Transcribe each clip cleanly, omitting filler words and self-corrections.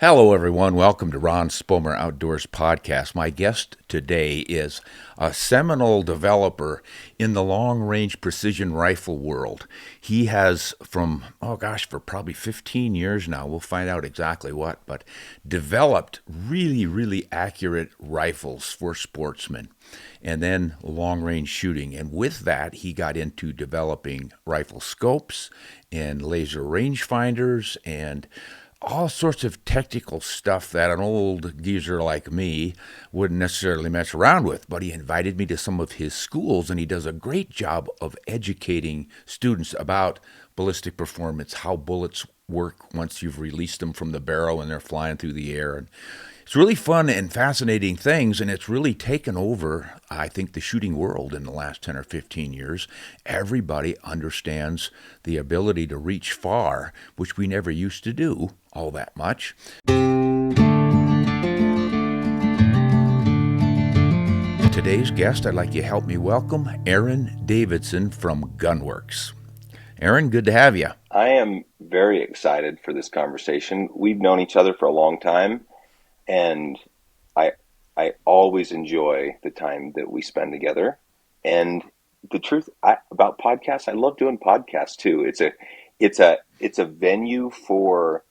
Hello, everyone. Welcome to Ron Spomer Outdoors Podcast. My guest today is a seminal developer in the long-range precision rifle world. He has, for probably 15 years now, we'll find out exactly what, but developed really accurate rifles for sportsmen and then long-range shooting. And with that, he got into developing rifle scopes and laser rangefinders and all sorts of technical stuff that an old geezer like me wouldn't necessarily mess around with. But he invited me to some of his schools, and he does a great job of educating students about ballistic performance, how bullets work once you've released them from the barrel and they're flying through the air. And it's really fun and fascinating things, and it's really taken over, I think, the shooting world in the last 10 or 15 years. Everybody understands the ability to reach far, which we never used to do all that much. Today's guest, I'd like you to help me welcome Aaron Davidson from Gunworks. Aaron, good to have you. I am very excited for this conversation. We've known each other for a long time, and I always enjoy the time that we spend together. And the truth about podcasts, I love doing podcasts too. It's a venue for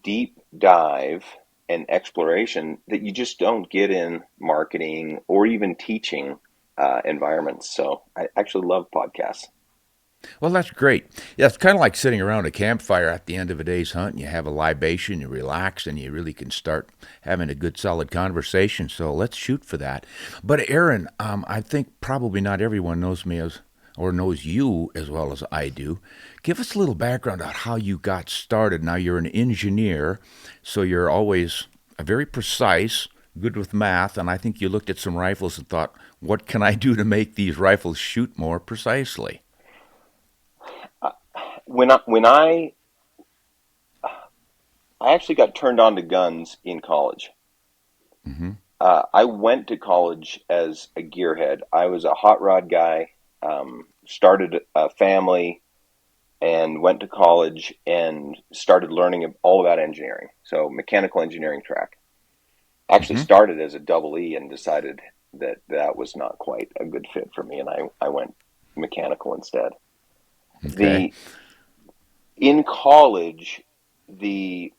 deep dive and exploration that you just don't get in marketing or even teaching environments. So I actually love podcasts. Well, that's great. Yeah, it's kind of like sitting around a campfire at the end of a day's hunt, and you have a libation, you relax, and you really can start having a good, solid conversation. So let's shoot for that. But Aaron, I think probably not everyone knows me or knows you as well as I do. Give us a little background on how you got started. Now, you're an engineer, so you're always very precise, good with math, and I think you looked at some rifles and thought, what can I do to make these rifles shoot more precisely? When I actually got turned on to guns in college. Mm-hmm. I went to college as a gearhead. I was a hot rod guy, started a family, and went to college and started learning all about engineering. So mechanical engineering track. Actually Mm-hmm. started as a double E and decided that that was not quite a good fit for me, and I went mechanical instead. Okay. The In college, the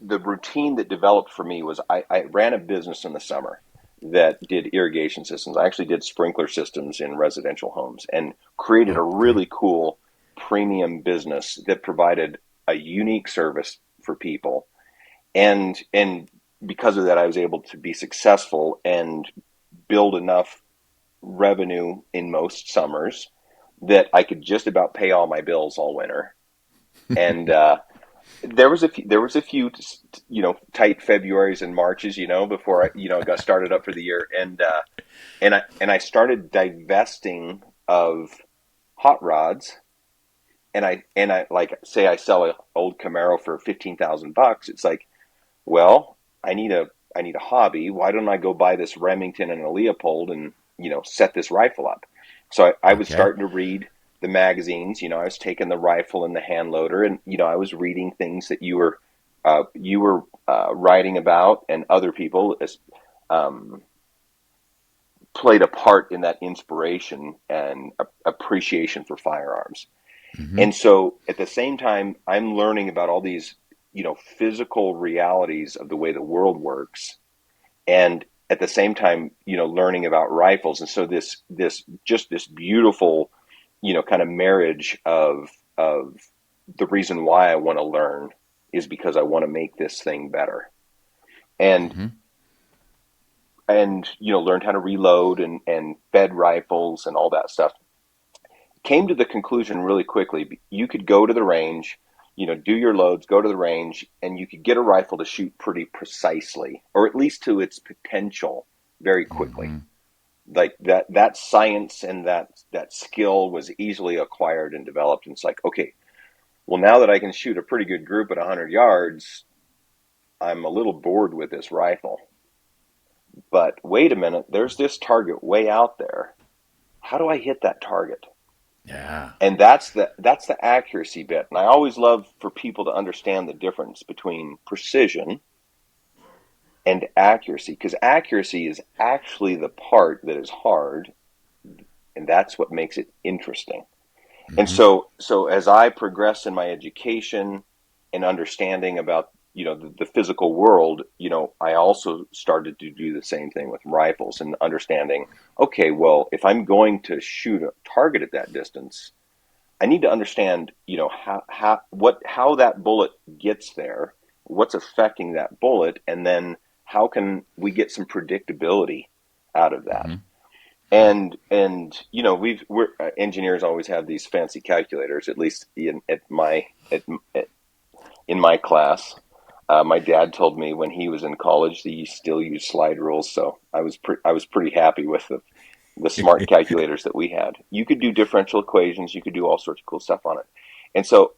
the routine that developed for me was I ran a business in the summer that did irrigation systems. I actually did sprinkler systems in residential homes and created a Okay. really cool premium business that provided a unique service for people. And because of that, I was able to be successful and build enough revenue in most summers that I could just about pay all my bills all winter. And there was a few, tight Februarys and Marches, before I got started up for the year, and I started divesting of hot rods, and I like say I sell an old Camaro for $15,000. It's like, well, I need a hobby. Why don't I go buy this Remington and a Leopold and set this rifle up? So I was Okay. starting to read the magazines. I was taking the rifle and the hand loader, and I was reading things that you were writing about, and other people um, played a part in that inspiration and appreciation for firearms. Mm-hmm. And so at the same time, I'm learning about all these physical realities of the way the world works, and at the same time, learning about rifles. And so this beautiful, kind of marriage of the reason why I want to learn is because I want to make this thing better. And Mm-hmm. learned how to reload and fed rifles and all that stuff. Came to the conclusion really quickly. You could go to the range, do your loads, go to the range, and you could get a rifle to shoot pretty precisely, or at least to its potential, very quickly. Mm-hmm. Like that science and that skill was easily acquired and developed. And it's like, okay, well, now that I can shoot a pretty good group at 100 yards, I'm a little bored with this rifle. But wait a minute, there's this target way out there. How do I hit that target? Yeah. And that's the accuracy bit. And I always love for people to understand the difference between precision and accuracy, because accuracy is actually the part that is hard, and that's what makes it interesting. And Hmm. so as I progress in my education and understanding about, the physical world, I also started to do the same thing with rifles and understanding, okay, well, if I'm going to shoot a target at that distance, I need to understand, how that bullet gets there, what's affecting that bullet, and then how can we get some predictability out of that. Hmm. And we're engineers always have these fancy calculators, at least in my class. My dad told me when he was in college that he still used slide rules, so I was pretty happy with the smart calculators that we had. You could do differential equations, you could do all sorts of cool stuff on it. And so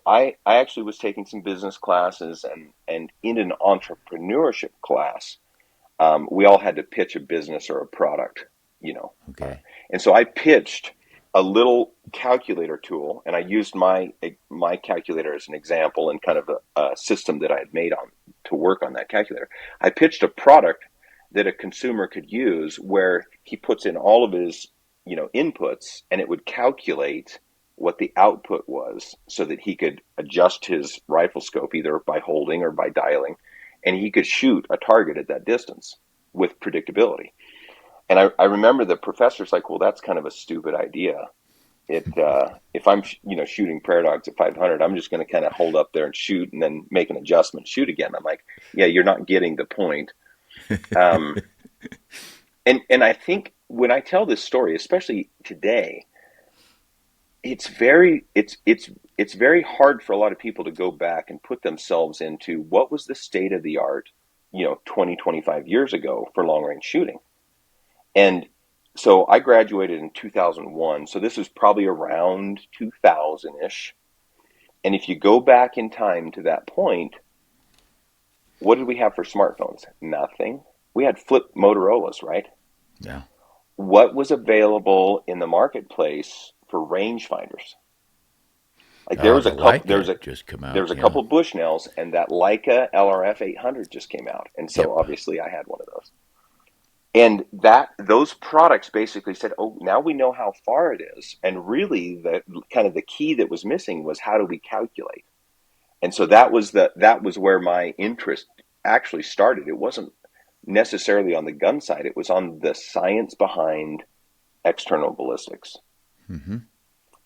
I actually was taking some business classes, and in an entrepreneurship class, we all had to pitch a business or a product, you know. Okay. And so I pitched a little calculator tool, and I used my calculator as an example and kind of a system that I had made on to work on that calculator. I pitched a product that a consumer could use where he puts in all of his, inputs, and it would calculate what the output was so that he could adjust his rifle scope either by holding or by dialing, and he could shoot a target at that distance with predictability. And I remember the professor's like, well, that's kind of a stupid idea. If I'm shooting prairie dogs at 500, I'm just going to kind of hold up there and shoot and then make an adjustment, shoot again. I'm like, yeah, you're not getting the point. Um, and I think when I tell this story, especially today, it's very hard for a lot of people to go back and put themselves into what was the state of the art, 20, 25 years ago for long range shooting. And so I graduated in 2001. So this was probably around 2000-ish. And if you go back in time to that point, what did we have for smartphones? Nothing. We had flip Motorola's, right? Yeah. What was available in the marketplace for rangefinders? Like there was a The couple, Leica just come there out. was a Yeah. couple Bushnells, and that Leica LRF 800 just came out, and so Yep. obviously I had one of those. And that those products basically said, oh, now we know how far it is, and really the kind of the key that was missing was how do we calculate. And so that was where my interest actually started. It wasn't necessarily on the gun side; it was on the science behind external ballistics. Hmm.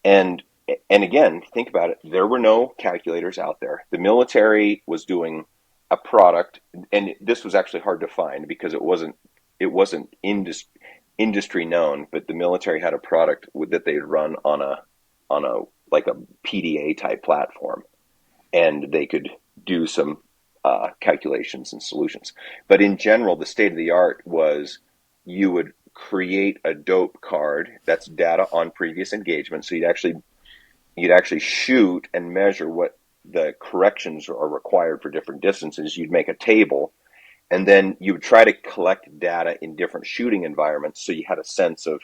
And and again, think about it. There were no calculators out there. The military was doing a product, and this was actually hard to find because it wasn't industry known. But the military had a product that they'd run on a like a PDA type platform, and they could do some calculations and solutions. But in general, the state of the art was you would create a dope card that's data on previous engagement. So you'd actually shoot and measure what the corrections are required for different distances. You'd make a table, and then you would try to collect data in different shooting environments so you had a sense of,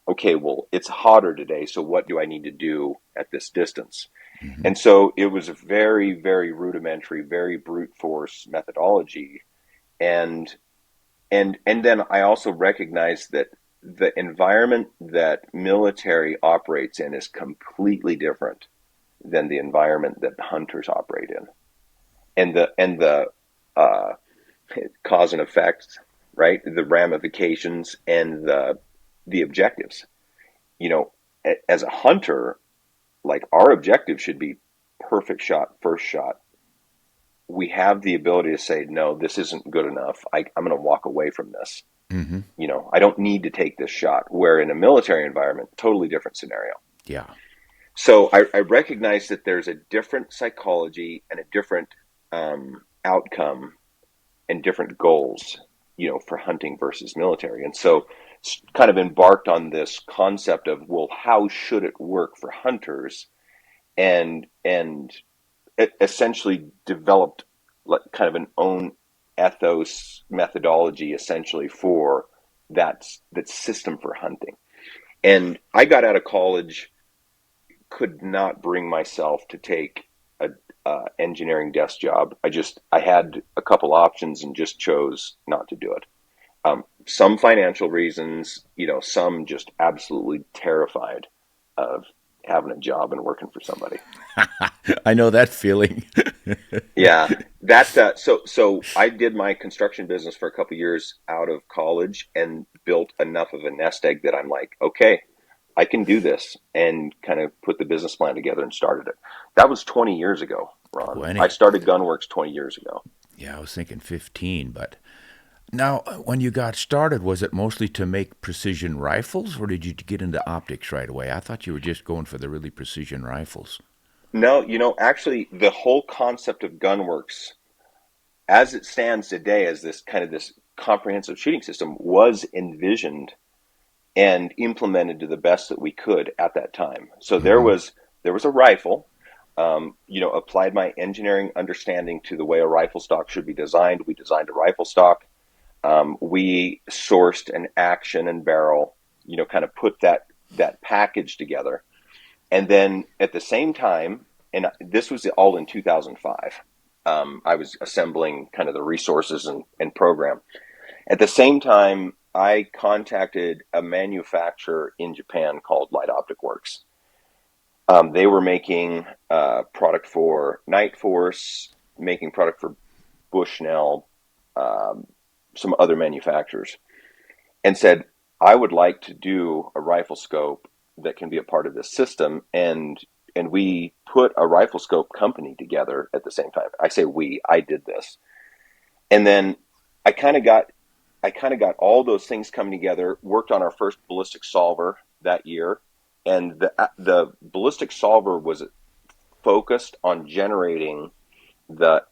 okay, well, it's hotter today, so what do I need to do at this distance? Hmm. And so it was a very, very rudimentary, very brute force methodology. And and and then I also recognize that the environment that military operates in is completely different than the environment that hunters operate in, and the uh, cause and effect, right? The ramifications and the objectives. You know, as a hunter, like our objective should be perfect shot, first shot. We have the ability to say, no, this isn't good enough. I'm going to walk away from this. Hmm. I don't need to take this shot. Where in a military environment, totally different scenario. Yeah. So I recognize that there's a different psychology and a different outcome and different goals, for hunting versus military. And so kind of embarked on this concept of, well, how should it work for hunters? And it essentially developed like kind of an own ethos methodology essentially for that system for hunting. And I got out of college could not bring myself to take a engineering desk job. I had a couple options and just chose not to do it. Some financial reasons, some just absolutely terrified of having a job and working for somebody. I know that feeling. Yeah, so I did my construction business for a couple years out of college and built enough of a nest egg that I'm like, okay, I can do this, and kind of put the business plan together and started it. That was 20 years ago, Ron. I 20. started Gunworks 20 years ago. Yeah, I was thinking 15, but now when you got started, was it mostly to make precision rifles, or did you get into optics right away? I thought you were just going for the really precision rifles. No, actually, the whole concept of Gunworks, as it stands today, as this comprehensive shooting system, was envisioned and implemented to the best that we could at that time. So Mm-hmm. there was a rifle. Applied my engineering understanding to the way a rifle stock should be designed. We designed a rifle stock. We sourced an action and barrel. Kind of put that package together. And then at the same time, and this was all in 2005, I was assembling kind of the resources and program. At the same time, I contacted a manufacturer in Japan called Light Optic Works. They were making product for Night Force, making product for Bushnell, some other manufacturers, and said, I would like to do a rifle scope that can be a part of this system. And we put a rifle scope company together at the same time. I say I did this. And then I kind of got all those things coming together, worked on our first ballistic solver that year. And the ballistic solver was focused on generating the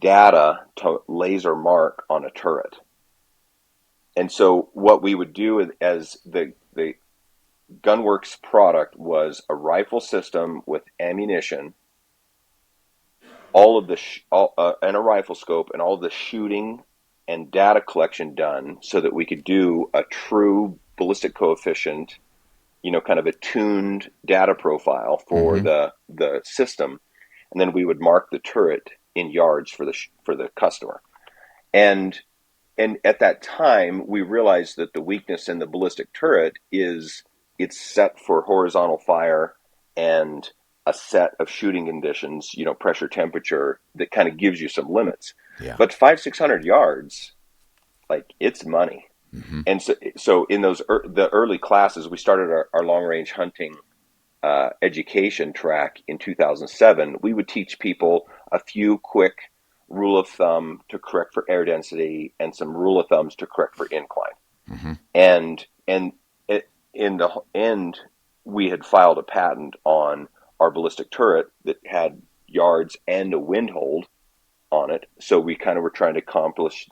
data to laser mark on a turret. And so what we would do as the Gunworks product was a rifle system with ammunition, all of the and a rifle scope, and all of the shooting and data collection done so that we could do a true ballistic coefficient, kind of a tuned data profile for Mm-hmm. the system, and then we would mark the turret in yards for the customer. And at that time, we realized that the weakness in the ballistic turret is it's set for horizontal fire and a set of shooting conditions, pressure, temperature, that kind of gives you some limits. Yeah. But 500-600 yards, like, it's money. Mm-hmm. And so in the early classes, we started our long range hunting education track in 2007. We would teach people a few quick rule of thumb to correct for air density and some rule of thumbs to correct for incline. Mm-hmm. And in the end, we had filed a patent on our ballistic turret that had yards and a wind hold on it. So we kind of were trying to accomplish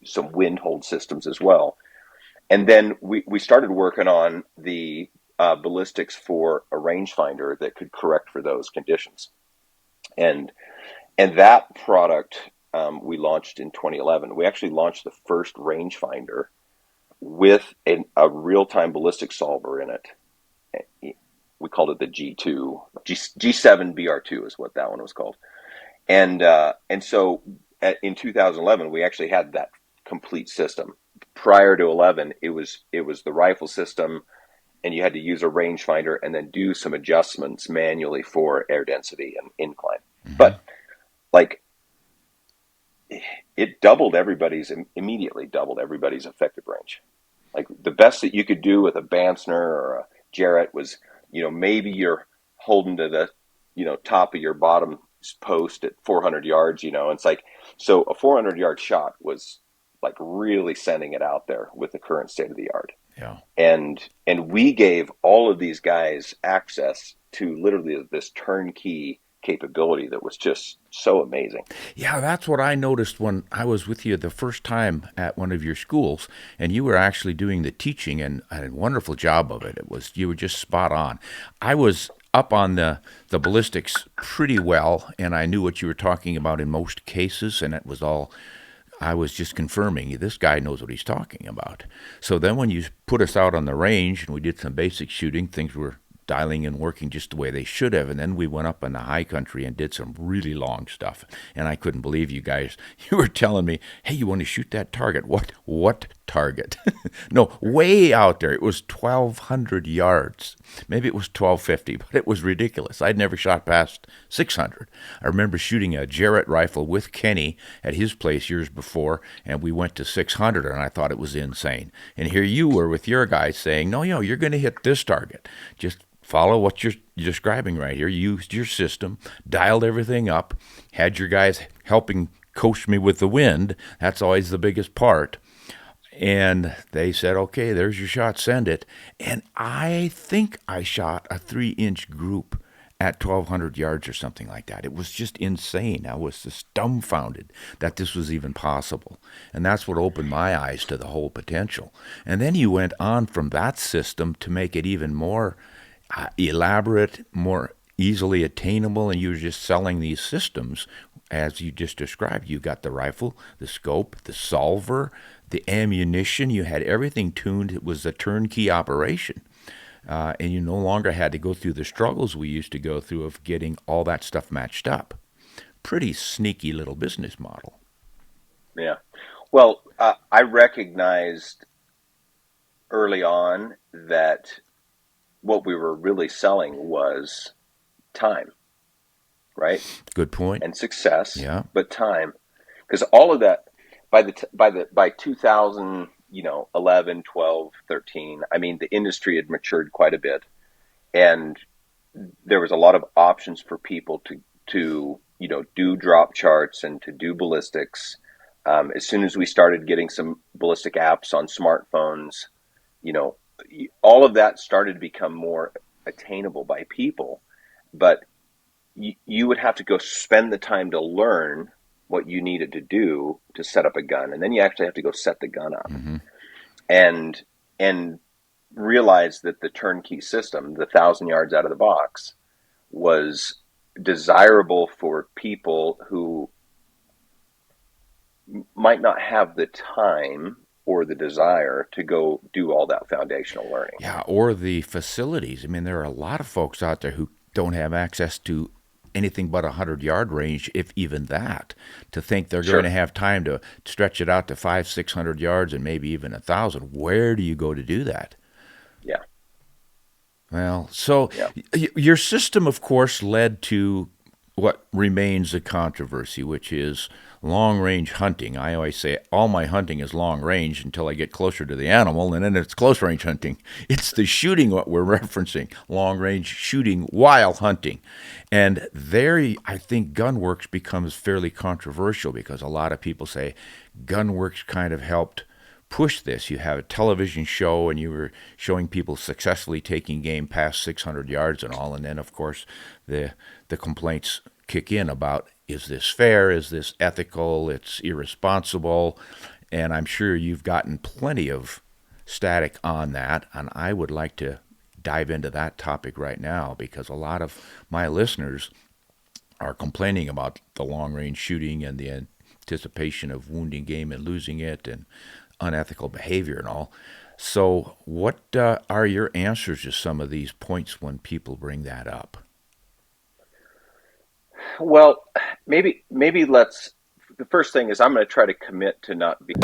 some wind hold systems as well. And then we started working on the ballistics for a rangefinder that could correct for those conditions. And that product we launched in 2011. We actually launched the first rangefinder with a real-time ballistic solver in it. We called it the G2, G7 BR2 is what that one was called. And so in 2011, we actually had that complete system. Prior to 11, it was the rifle system, and you had to use a rangefinder and then do some adjustments manually for air density and incline. Mm-hmm. But like, it immediately doubled everybody's effective range. Like, the best that you could do with a Bansner or a Jarrett was, maybe you're holding to the, top of your bottom post at 400 yards, it's like, so a 400-yard shot was like really sending it out there with the current state of the art. Yeah. And we gave all of these guys access to literally this turnkey capability that was just so amazing. Yeah, that's what I noticed when I was with you the first time at one of your schools, and you were actually doing the teaching, and I did a wonderful job of it. You were just spot on. I was up on the ballistics pretty well, and I knew what you were talking about in most cases, and it was all. I was just confirming this guy knows what he's talking about. So then when you put us out on the range and we did some basic shooting, things were dialing and working just the way they should have. And then we went up in the high country and did some really long stuff. And I couldn't believe you guys. You were telling me, hey, you want to shoot that target? What target? No, way out there. It was 1,200 yards. Maybe it was 1,250, but it was ridiculous. I'd never shot past 600. I remember shooting a Jarrett rifle with Kenny at his place years before, and we went to 600, and I thought it was insane. And here you were with your guys saying, no, you're going to hit this target. Just follow what you're describing right here. Used your system, dialed everything up, had your guys helping coach me with the wind. That's always the biggest part. And they said, okay, there's your shot, send it. And I think I shot a 3-inch group at 1,200 yards or something like that. It was just insane. I was just dumbfounded that this was even possible. And that's what opened my eyes to the whole potential. And then you went on from that system to make it even more elaborate, more easily attainable, and you were just selling these systems as you just described. You got the rifle, the scope, the solver, the ammunition. You had everything tuned. It was a turnkey operation. And you no longer had to go through the struggles we used to go through of getting all that stuff matched up. Pretty sneaky little business model. Yeah. Well, I recognized early on that what we were really selling was time, right? Good point. And success, yeah. But time, because all of that by 2000, 11, 12, 13, I mean, the industry had matured quite a bit, and there was a lot of options for people to do drop charts and to do ballistics. As soon as we started getting some ballistic apps on smartphones, all of that started to become more attainable by people. But you would have to go spend the time to learn what you needed to do to set up a gun. And then you actually have to go set the gun up. Mm-hmm. And realize that the turnkey system, the 1,000 yards out of the box, was desirable for people who might not have the time or the desire to go do all that foundational learning. Yeah, or the facilities. I mean, there are a lot of folks out there who don't have access to anything but 100-yard range, if even that, to think they're going to have time to stretch it out to 500-600 yards and maybe even 1,000. Where do you go to do that? Yeah. Well, so your system, of course, led to what remains a controversy, which is long-range hunting. I always say all my hunting is long-range until I get closer to the animal, and then it's close-range hunting. It's the shooting what we're referencing, long-range shooting while hunting. And there, I think Gunworks becomes fairly controversial because a lot of people say Gunworks kind of helped push this. You have a television show, and you were showing people successfully taking game past 600 yards and all, and then, of course, the complaints kick in about, is this fair? Is this ethical? It's irresponsible. And I'm sure you've gotten plenty of static on that, and I would like to dive into that topic right now because a lot of my listeners are complaining about the long-range shooting and the anticipation of wounding game and losing it and unethical behavior and all. So what are your answers to some of these points when people bring that up? Well, maybe let's. The first thing is I'm going to try to commit to not be.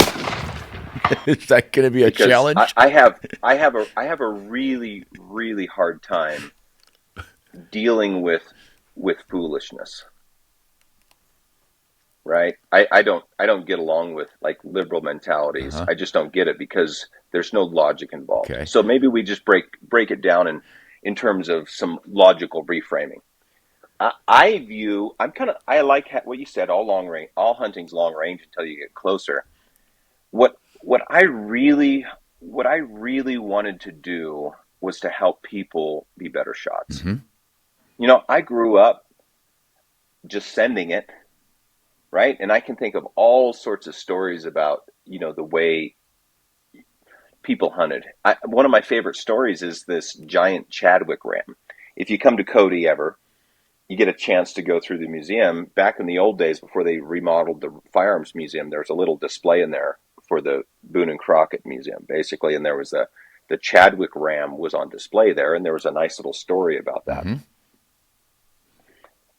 Is that going to be a challenge? I have a really, really hard time dealing with foolishness. Right? I don't get along with like liberal mentalities. I just don't get it because there's no logic involved. Okay. So maybe we just break it down in terms of some logical reframing. I like what you said. All hunting's long range until you get closer. What I really wanted to do was to help people be better shots. Mm-hmm. I grew up just sending it, right? And I can think of all sorts of stories about the way people hunted. One of my favorite stories is this giant Chadwick ram. If you come to Cody ever, you get a chance to go through the museum. Back in the old days, before they remodeled the Firearms Museum, there was a little display in there for the Boone and Crockett Museum, basically, and there was the Chadwick Ram was on display there, and there was a nice little story about that. Mm-hmm.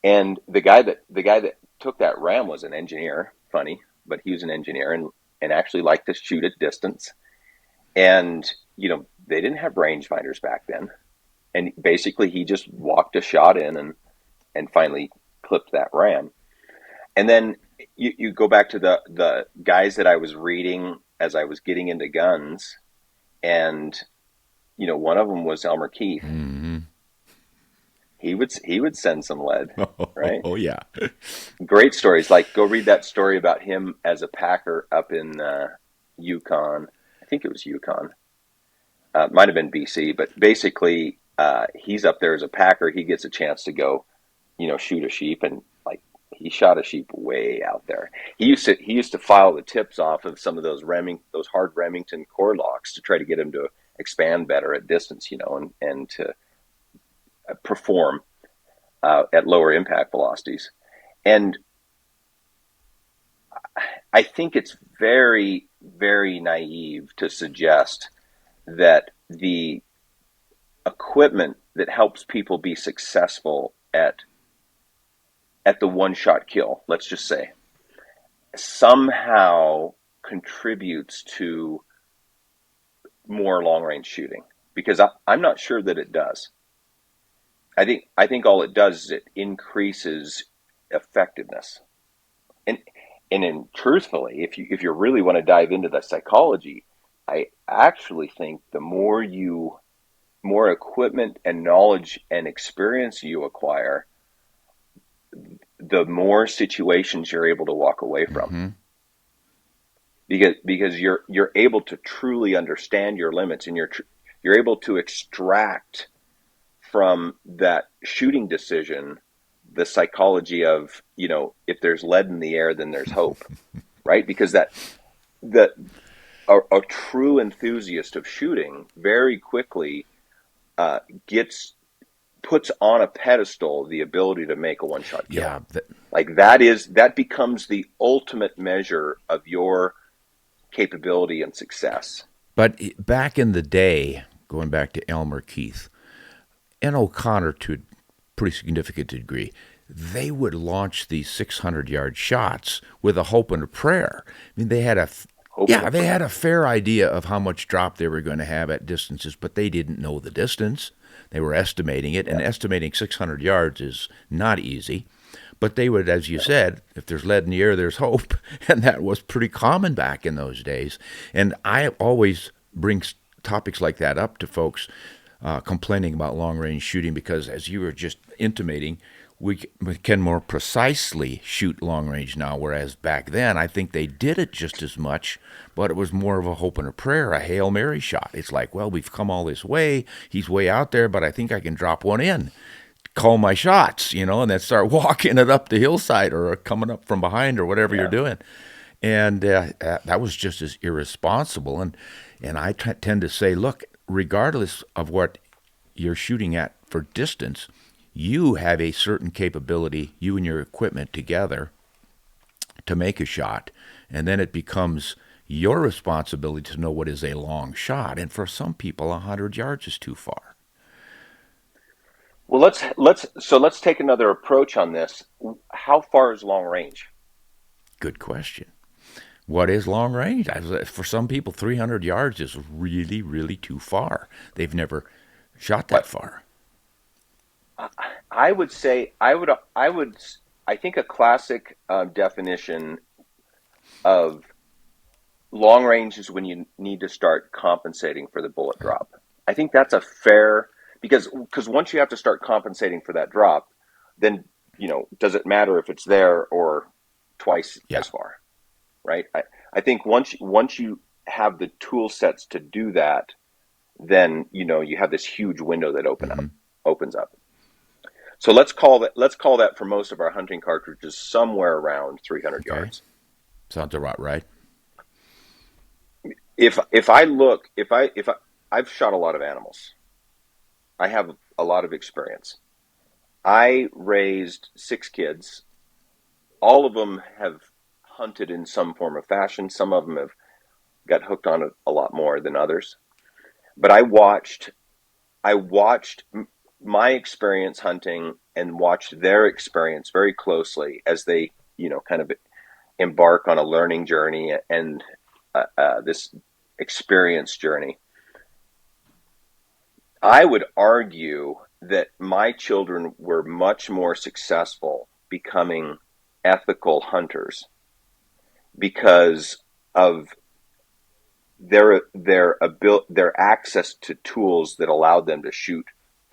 And the guy that took that Ram was an engineer. Funny, but he was an engineer and actually liked to shoot at distance. And they didn't have rangefinders back then. And basically, he just walked a shot in and finally clipped that Ram. And then you go back to the guys that I was reading as I was getting into guns, and one of them was Elmer Keith. Mm-hmm. He would send some lead, right? Oh yeah. Great stories. Like, go read that story about him as a packer up in Yukon. I think it was Yukon. Might have been BC, but basically, he's up there as a packer. He gets a chance to go, shoot a sheep, and like he shot a sheep way out there. He used to file the tips off of some of those hard Remington core locks to try to get him to expand better at distance, and to perform at lower impact velocities. And I think it's very, very naive to suggest that the equipment that helps people be successful at the one-shot kill, let's just say, somehow contributes to more long-range shooting, because I'm not sure that it does. I think all it does is it increases effectiveness. And truthfully, if you really want to dive into the psychology, I actually think the more equipment and knowledge and experience you acquire, the more situations you're able to walk away from. Mm-hmm. Because you're able to truly understand your limits, and you're able to extract from that shooting decision the psychology of, if there's lead in the air, then there's hope, right? Because a true enthusiast of shooting very quickly puts on a pedestal the ability to make a one-shot kill. Yeah, that becomes the ultimate measure of your capability and success. But back in the day, going back to Elmer Keith and O'Connor to a pretty significant degree, they would launch these 600-yard shots with a hope and a prayer. I mean, they had a fair idea of how much drop they were going to have at distances, but they didn't know the distance. They were estimating it, and estimating 600 yards is not easy. But they would, as you said, if there's lead in the air, there's hope, and that was pretty common back in those days. And I always bring topics like that up to folks complaining about long-range shooting, because, as you were just intimating, we can more precisely shoot long range now, whereas back then I think they did it just as much, but it was more of a hope and a prayer, a Hail Mary shot. It's like, well, we've come all this way, he's way out there, but I think I can drop one in, call my shots, and then start walking it up the hillside or coming up from behind or whatever you're doing. And that was just as irresponsible. And I tend to say, look, regardless of what you're shooting at for distance, you have a certain capability, you and your equipment together, to make a shot, and then it becomes your responsibility to know what is a long shot. And for some people, 100 yards is too far. Well, let's take another approach on this. How far is long range? Good question. What is long range? For some people, 300 yards is really, really too far. They've never shot that far. I would say I think a classic definition of long range is when you need to start compensating for the bullet drop. I think that's a fair, because once you have to start compensating for that drop, then does it matter if it's there or twice as far, right? I think once you have the tool sets to do that, then you have this huge window that opens up. So let's call that for most of our hunting cartridges somewhere around 300 yards. Sounds about right. If I've shot a lot of animals, I have a lot of experience. I raised 6 kids. All of them have hunted in some form or fashion. Some of them have got hooked on it a lot more than others. But I watched my experience hunting and watched their experience very closely as they, kind of embark on a learning journey and this experience journey. I would argue that my children were much more successful becoming ethical hunters because of their access to tools that allowed them to shoot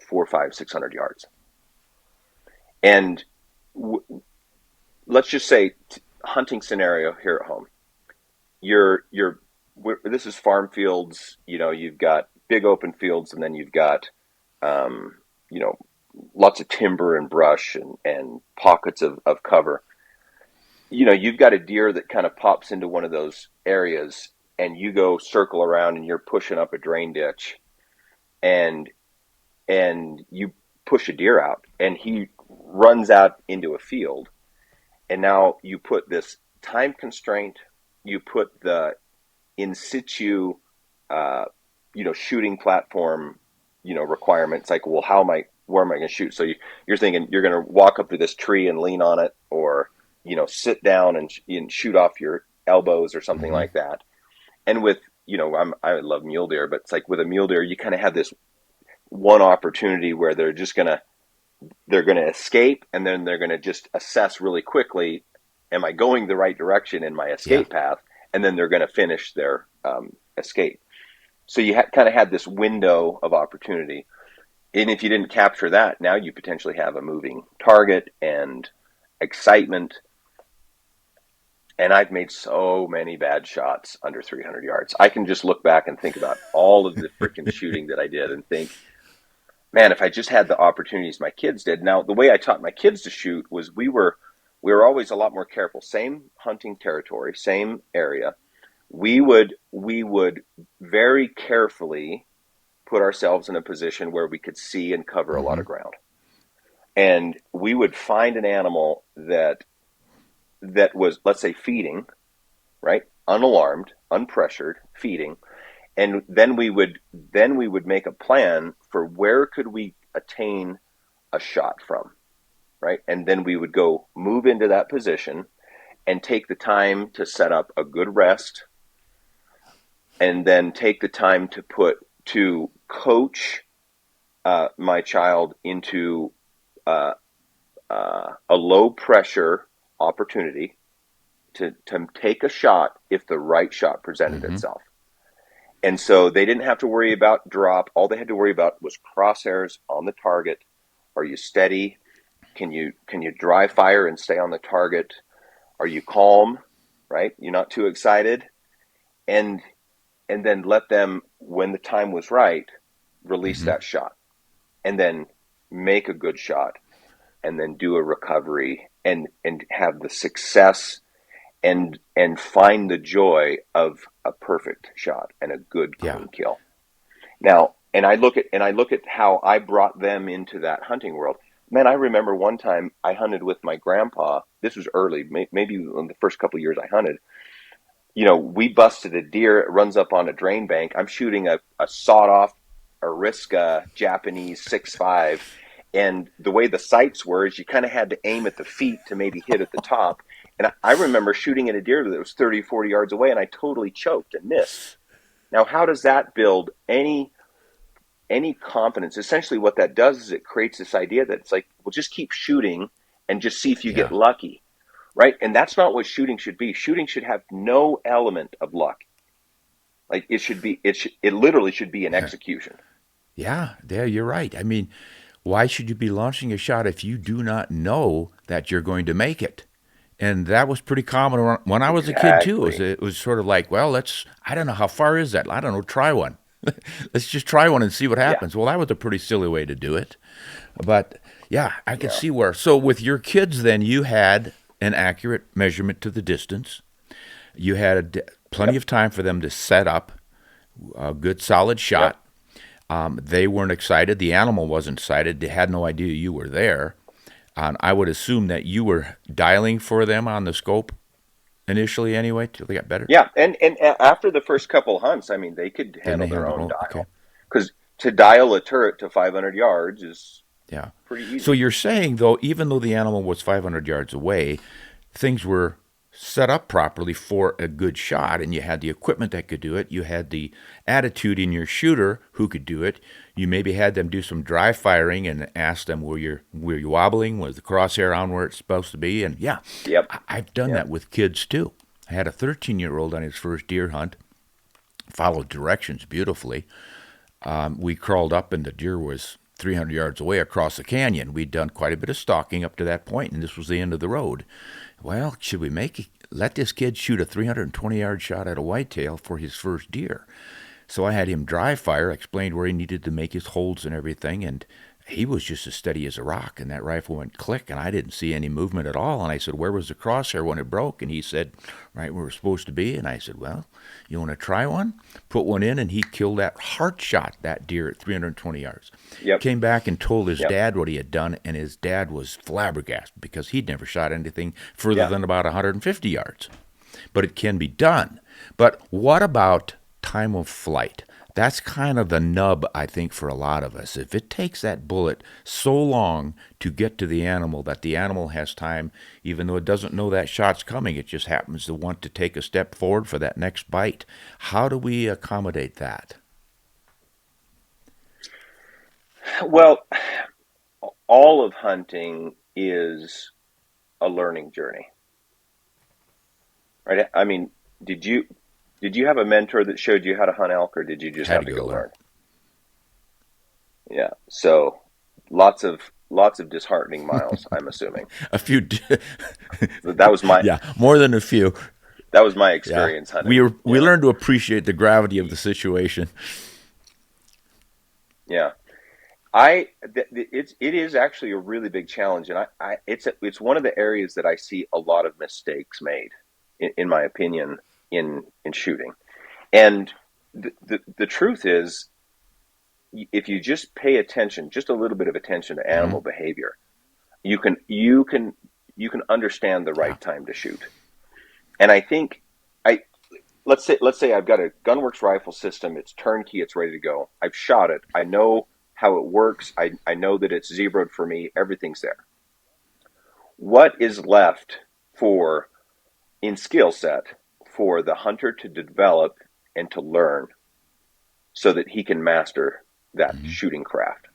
400, 500, 600 yards. And w- let's just say hunting scenario here at home. You're this is farm fields. You've got big open fields, and then you've got um, you know lots of timber and brush and pockets of cover. You've got a deer that kind of pops into one of those areas, and you go circle around, and you're pushing up a drain ditch, and you push a deer out, and he runs out into a field, and now you put this time constraint, you put the in situ, uh, shooting platform, requirements, like, well, where am I going to shoot? So you're thinking you're going to walk up to this tree and lean on it, or, sit down and shoot off your elbows or something Mm-hmm. like that. And with, I love mule deer, but it's like with a mule deer, you kind of have this one opportunity where they're going to escape, and then they're going to just assess really quickly, am I going the right direction in my Yeah. escape path? And then they're going to finish their escape. So you kind of had this window of opportunity. And if you didn't capture that, now you potentially have a moving target and excitement. And I've made so many bad shots under 300 yards. I can just look back and think about all of the freaking shooting that I did and think, man, if I just had the opportunities my kids did. Now, the way I taught my kids to shoot was we were always a lot more careful. Same hunting territory, same area. We would very carefully put ourselves in a position where we could see and cover a lot Mm-hmm. of ground. And we would find an animal that was, let's say, feeding, right? Unalarmed, unpressured, feeding. And then we would make a plan for where could we attain a shot from, right? And then we would go move into that position and take the time to set up a good rest, and then take the time to coach my child into uh, a low pressure opportunity to take a shot if the right shot presented Mm-hmm. itself. And so they didn't have to worry about drop. All they had to worry about was crosshairs on the target. Are you steady? Can you dry fire and stay on the target? Are you calm? Right? You're not too excited. And and then let them, when the time was right, release Mm-hmm. that shot, and then make a good shot, and then do a recovery, and have the success, and find the joy of a perfect shot and a good Yeah. clean kill. Now, and I look at how I brought them into that hunting world. Man, I remember one time I hunted with my grandpa. This was early, maybe in the first couple of years I hunted. We busted a deer. It runs up on a drain bank. I'm shooting a sawed-off Ariska Japanese 6.5, and the way the sights were is you kind of had to aim at the feet to maybe hit at the top. And I remember shooting at a deer that was 30, 40 yards away, and I totally choked and missed. Now, how does that build any confidence? Essentially, what that does is it creates this idea that it's like, well, just keep shooting and just see if you get Yeah. lucky, right? And that's not what shooting should be. Shooting should have no element of luck. Like, it literally should be an execution. Yeah. Yeah. You're right. I mean, why should you be launching a shot if you do not know that you're going to make it? And that was pretty common when I was a kid too. Exactly. It was sort of like, well, I don't know how far is that. I don't know. Try one. Let's just try one and see what Yeah. happens. Well, that was a pretty silly way to do it. But yeah, I could Yeah. see where. So with your kids, then you had an accurate measurement to the distance. You had plenty Yep. of time for them to set up a good solid Yep. shot. They weren't excited. The animal wasn't excited. They had no idea you were there. And I would assume that you were dialing for them on the scope initially anyway till they got better. Yeah. And after the first couple hunts, I mean, they could Then handle they their handled own it. Okay. dial. Because to dial a turret to 500 yards is Yeah. pretty So easy. you're saying, though, even though the animal was 500 yards away, things were set up properly for a good shot, and you had the equipment that could do it. You had the attitude in your shooter who could do it. You maybe had them do some dry firing and ask them, were you wobbling? Was the crosshair on where it's supposed to be? And yeah, Yep. I've done Yep. that with kids too. I had a 13-year-old on his first deer hunt, followed directions beautifully. We crawled up, and the deer was 300 yards away across the canyon. We'd done quite a bit of stalking up to that point, and this was the end of the road. Well, should we let this kid shoot a 320-yard shot at a whitetail for his first deer? So I had him dry fire, explained where he needed to make his holds and everything, and he was just as steady as a rock, and that rifle went click, and I didn't see any movement at all. And I said, where was the crosshair when it broke? And he said, right where it was supposed to be. And I said, well, you want to try one? Put one in, and he killed that heart shot, that deer at 320 yards. Yep. Came back and told his Yep. dad what he had done, and his dad was flabbergasted because he'd never shot anything further Yeah. than about 150 yards. But it can be done. But what about time of flight? That's kind of the nub, I think, for a lot of us. If it takes that bullet so long to get to the animal that the animal has time, even though it doesn't know that shot's coming, it just happens to want to take a step forward for that next bite. How do we accommodate that? Well, all of hunting is a learning journey, right? I mean, did you have a mentor that showed you how to hunt elk, or did you just Had have to to go go learn. learn? Yeah. So lots of disheartening miles, I'm assuming. A few, That was my yeah, more than a few. that was my Yeah, experience hunting. we learned to appreciate the gravity of the situation. Yeah. It is actually a really big challenge, and it's one of the areas that I see a lot of mistakes made, in my opinion, in shooting. And the truth is, if you just pay attention, just a little bit of attention to Mm-hmm. animal behavior, you can understand the Yeah. right time to shoot. And I think I let's say I've got a Gunworks rifle system. It's turnkey. It's ready to go. I've shot it. I know how it works. I know that it's zeroed for me. Everything's there. What is left for in skill set for the hunter to develop and to learn so that he can master that Mm-hmm. shooting craft?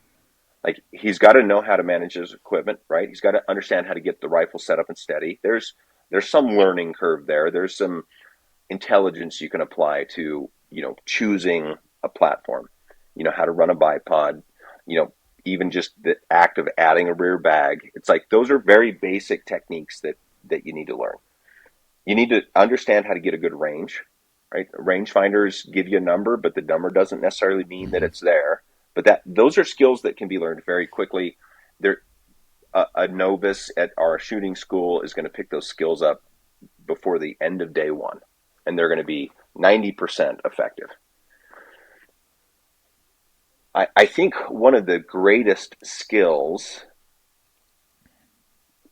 Like, he's got to know how to manage his equipment, right? He's got to understand how to get the rifle set up and steady. There's some learning curve there. There's some intelligence you can apply to, choosing a platform, how to run a bipod, even just the act of adding a rear bag. It's like, those are very basic techniques that you need to learn. You need to understand how to get a good range, right? Rangefinders give you a number, but the number doesn't necessarily mean that Mm-hmm. it's there. But those are skills that can be learned very quickly. They're, a novice at our shooting school is going to pick those skills up before the end of day one, and they're going to be 90% effective. I think one of the greatest skills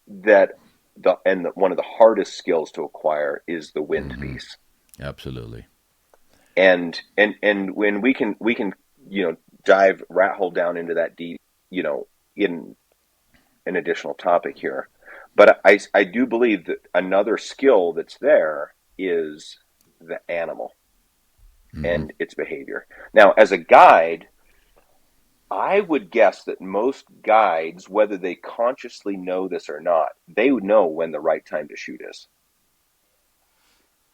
one of the hardest skills to acquire is the wind Mm-hmm. piece. Absolutely. And when we can dive rat hole down into that deep, in an additional topic here. But I do believe that another skill that's there is the animal Mm-hmm. and its behavior. Now, as a guide, I would guess that most guides, whether they consciously know this or not, they would know when the right time to shoot is.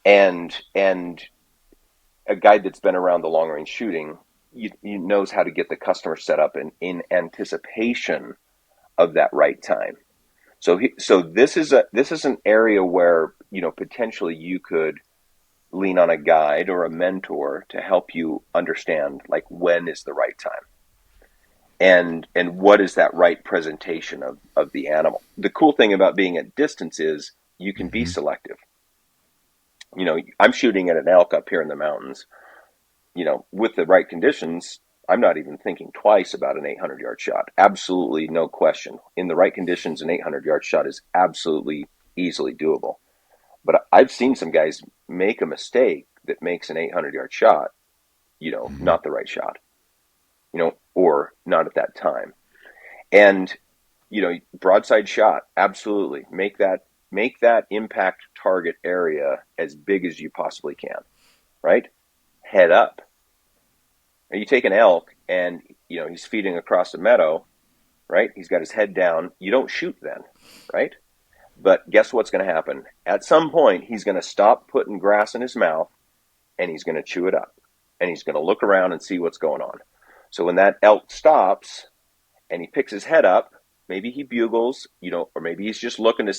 And a guide that's been around the long range shooting, knows how to get the customer set up in anticipation of that right time. So this is an area where potentially you could lean on a guide or a mentor to help you understand, like, when is the right time, and what is that right presentation of the animal. The cool thing about being at distance is you can be Mm-hmm. selective. I'm shooting at an elk up here in the mountains. With the right conditions, I'm not even thinking twice about an 800-yard shot. Absolutely no question. In the right conditions, an 800-yard shot is absolutely easily doable. But I've seen some guys make a mistake that makes an 800-yard shot, Mm-hmm. not the right shot. or not at that time. And, broadside shot, absolutely. Make that impact target area as big as you possibly can, right? Head up. You take an elk and, he's feeding across the meadow, right? He's got his head down. You don't shoot then, right? But guess what's going to happen? At some point, he's going to stop putting grass in his mouth and he's going to chew it up. And he's going to look around and see what's going on. So when that elk stops and he picks his head up, maybe he bugles, or maybe he's just looking to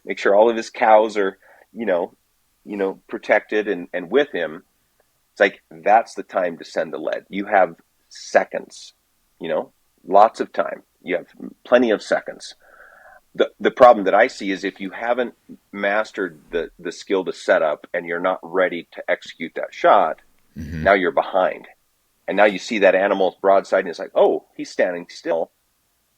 make sure all of his cows are, protected and with him. It's like, that's the time to send the lead. You have seconds, lots of time. You have plenty of seconds. The problem that I see is if you haven't mastered the skill to set up and you're not ready to execute that shot, now you're behind. And now you see that animal's broadside and it's like, oh, he's standing still.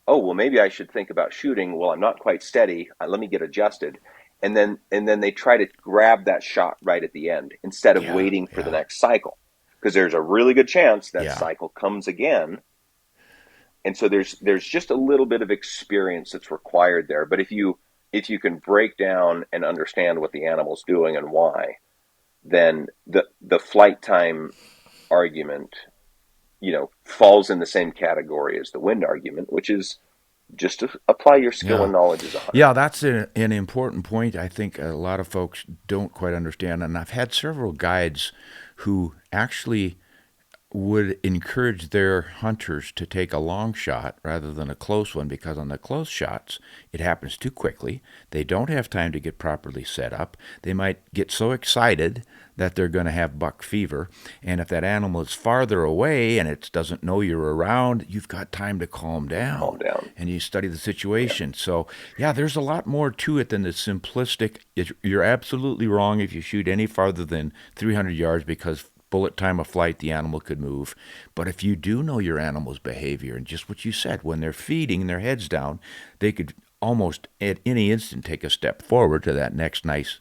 Oh, well, maybe I should think about shooting. Well, I'm not quite steady. Let me get adjusted. And then they try to grab that shot right at the end instead of waiting for the next cycle, because there's a really good chance that cycle comes again. And so there's just a little bit of experience that's required there. But if you can break down and understand what the animal's doing and why, then the flight time argument, falls in the same category as the wind argument, which is just to apply your skill and knowledge as a hunter. Yeah, that's an important point. I think a lot of folks don't quite understand. And I've had several guides who actually would encourage their hunters to take a long shot rather than a close one, because on the close shots, it happens too quickly. They don't have time to get properly set up. They might get so excited that they're going to have buck fever. And if that animal is farther away and it doesn't know you're around, you've got time to calm down. And you study the situation. Yeah. So, there's a lot more to it than the simplistic. You're absolutely wrong if you shoot any farther than 300 yards because bullet time of flight, the animal could move. But if you do know your animal's behavior, and just what you said, when they're feeding, their heads down, they could almost at any instant take a step forward to that next nice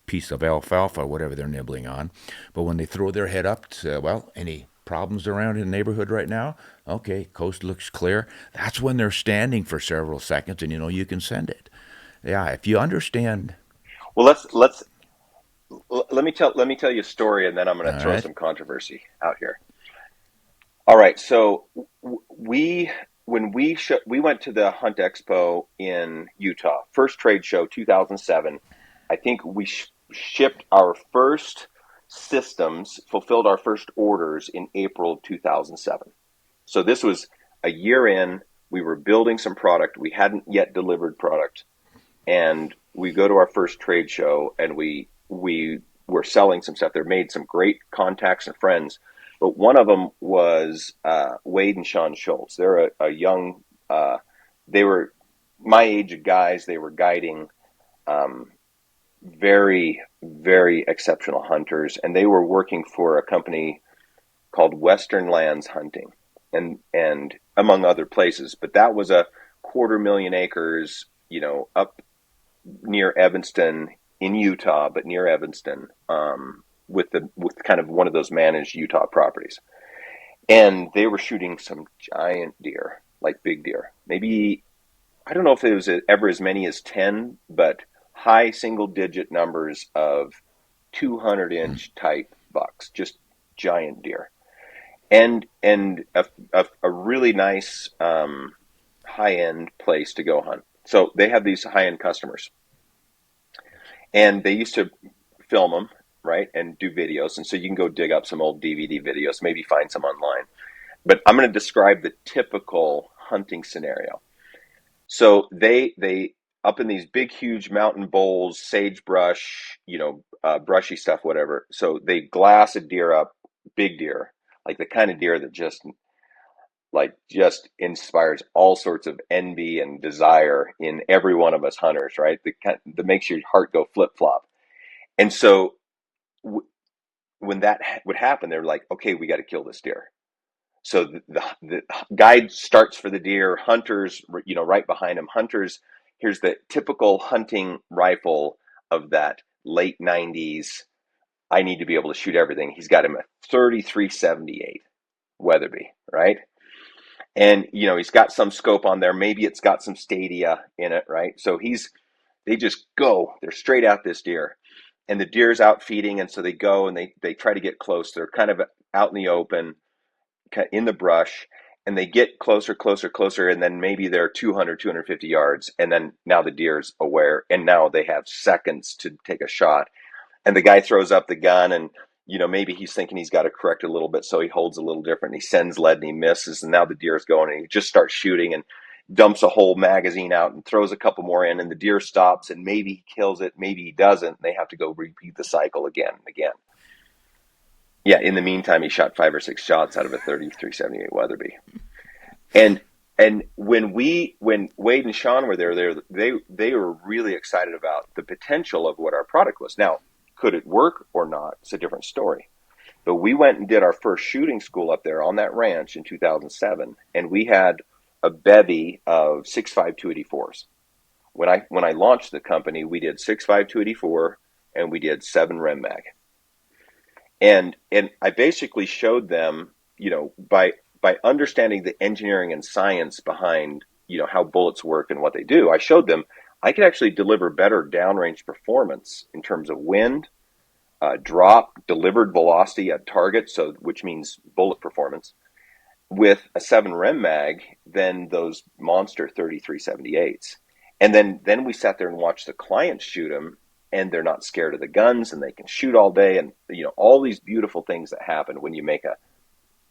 piece of alfalfa, whatever they're nibbling on. But when they throw their head up to, any problems around in the neighborhood right now? Okay, coast looks clear. That's when they're standing for several seconds, and you can send it. Yeah, if you understand. Well, let me tell you a story, and then I'm going to throw some controversy out here. All right, so when we went to the Hunt Expo in Utah, first trade show, 2007. I think we shipped our first systems, fulfilled our first orders in April of 2007. So this was a year in. We were building some product. We hadn't yet delivered product, and we go to our first trade show, and we were selling some stuff. They made some great contacts and friends, but one of them was Wade and Sean Schultz. They're a young, they were my age of guys. They were guiding very, very exceptional hunters, and they were working for a company called Western Lands Hunting, and among other places. But that was a 250,000 acres, up near Evanston in Utah, but near Evanston, with kind of one of those managed Utah properties. And they were shooting some giant deer, like big deer. Maybe, I don't know if it was ever as many as 10, but high single digit numbers of 200-inch type bucks, just giant deer. And a really nice high-end place to go hunt. So they have these high-end customers. And they used to film them, right, and do videos. And so you can go dig up some old DVD videos, maybe find some online. But I'm going to describe the typical hunting scenario. So they up in these big, huge mountain bowls, sagebrush, brushy stuff, whatever. So they glass a deer up, big deer, like the kind of deer that just inspires all sorts of envy and desire in every one of us hunters, right? That makes your heart go flip flop. And so when that would happen, they're like, okay, we got to kill this deer. So the guide starts for the deer, hunters, right behind him. Hunters, here's the typical hunting rifle of that late 90s. I need to be able to shoot everything. He's got him a 3378 Weatherby, right? And he's got some scope on there. Maybe it's got some stadia in it, right? So they just go. They're straight at this deer, and the deer's out feeding, and so they go and they try to get close. They're kind of out in the open, in the brush, and they get closer, closer, closer, and then maybe they're 200, 250 yards, and then now the deer's aware, and now they have seconds to take a shot, and the guy throws up the gun, and maybe he's thinking he's got to correct a little bit, so he holds a little different. He sends lead and he misses, and now the deer's going, and he just starts shooting and dumps a whole magazine out and throws a couple more in, and the deer stops, and maybe he kills it, maybe he doesn't, and they have to go repeat the cycle again and again. Yeah, in the meantime, he shot 5 or 6 shots out of a 3378 Weatherby. And when Wade and Sean were there, they were really excited about the potential of what our product was. Now, could it work or not? It's a different story. But we went and did our first shooting school up there on that ranch in 2007, and we had a bevy of 6.5 284s. When I launched the company, we did 6.5 284 and we did 7 Rem Mag. And I basically showed them, by understanding the engineering and science behind, how bullets work and what they do, I showed them I could actually deliver better downrange performance in terms of wind, drop, delivered velocity at target, so which means bullet performance, with a 7 Rem Mag than those monster 3378s. And then we sat there and watched the clients shoot them, and they're not scared of the guns, and they can shoot all day, and all these beautiful things that happen when you make a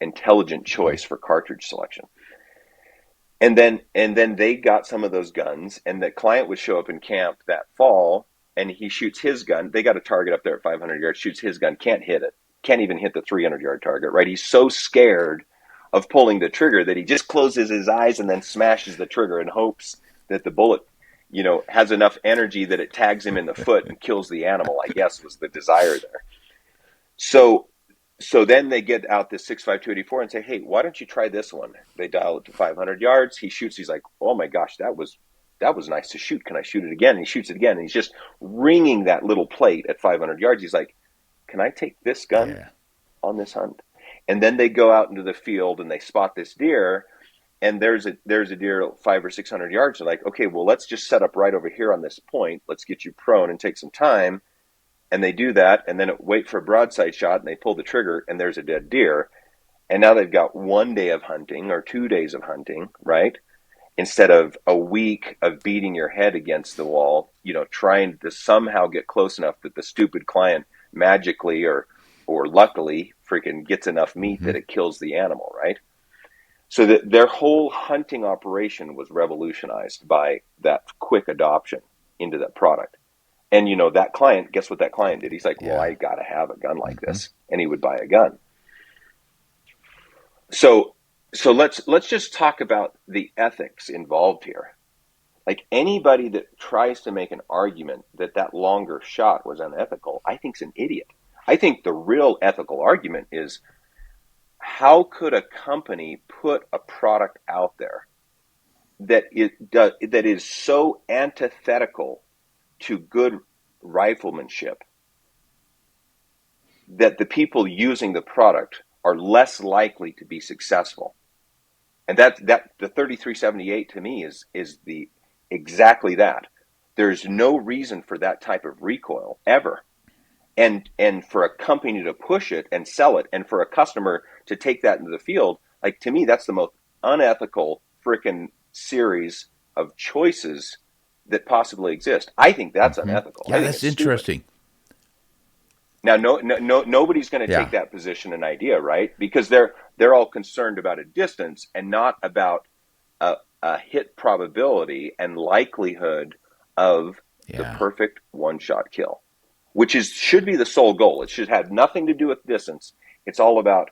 intelligent choice for cartridge selection. And then they got some of those guns, and the client would show up in camp that fall, and he shoots his gun. They got a target up there at 500 yards, shoots his gun, can't hit it, can't even hit the 300-yard target, right? He's so scared of pulling the trigger that he just closes his eyes and then smashes the trigger and hopes that the bullet has enough energy that it tags him in the foot and kills the animal, I guess was the desire there. So then they get out this 6.5 284 and say, hey, why don't you try this one? They dial it to 500 yards. He shoots. He's like, oh my gosh, that was nice to shoot. Can I shoot it again? And he shoots it again. And he's just ringing that little plate at 500 yards. He's like, can I take this gun on this hunt? And then they go out into the field and they spot this deer. And there's a deer 500 or 600 yards. They're like, okay, well, let's just set up right over here on this point. Let's get you prone and take some time. And they do that, and then wait for a broadside shot, and they pull the trigger, and there's a dead deer. And now they've got 1 day of hunting or 2 days of hunting, right? Instead of a week of beating your head against the wall, trying to somehow get close enough that the stupid client magically or luckily freaking gets enough meat that it kills the animal, right? So that their whole hunting operation was revolutionized by that quick adoption into that product. And that client, guess what that client did? He's like, well, I got to have a gun like this. And he would buy a gun. So let's just talk about the ethics involved here. Like, anybody that tries to make an argument that longer shot was unethical, I think is an idiot. I think the real ethical argument is, how could a company put a product out there that is so antithetical to good riflemanship that the people using the product are less likely to be successful? And that the 3378 to me is the exactly that. There's no reason for that type of recoil ever. And for a company to push it and sell it, and for a customer to take that into the field, like, to me, that's the most unethical freaking series of choices that possibly exist. I think that's unethical. Yeah, that's interesting. Now, nobody's going to take that position and idea, right? Because they're all concerned about a distance and not about a hit probability and likelihood of the perfect one-shot kill, which should be the sole goal. It should have nothing to do with distance. It's all about,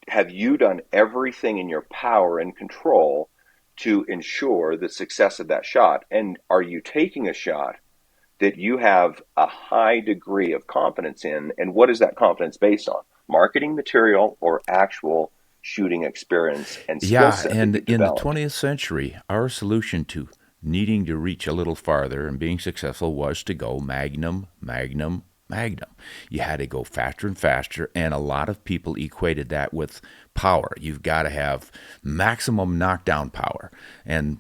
have you done everything in your power and control to ensure the success of that shot? And are you taking a shot that you have a high degree of confidence in? And what is that confidence based on? Marketing material or actual shooting experience and skill set? And in the 20th century, our solution to needing to reach a little farther and being successful was to go magnum, magnum, Magnum. You had to go faster and faster, and a lot of people equated that with power. You've got to have maximum knockdown power. And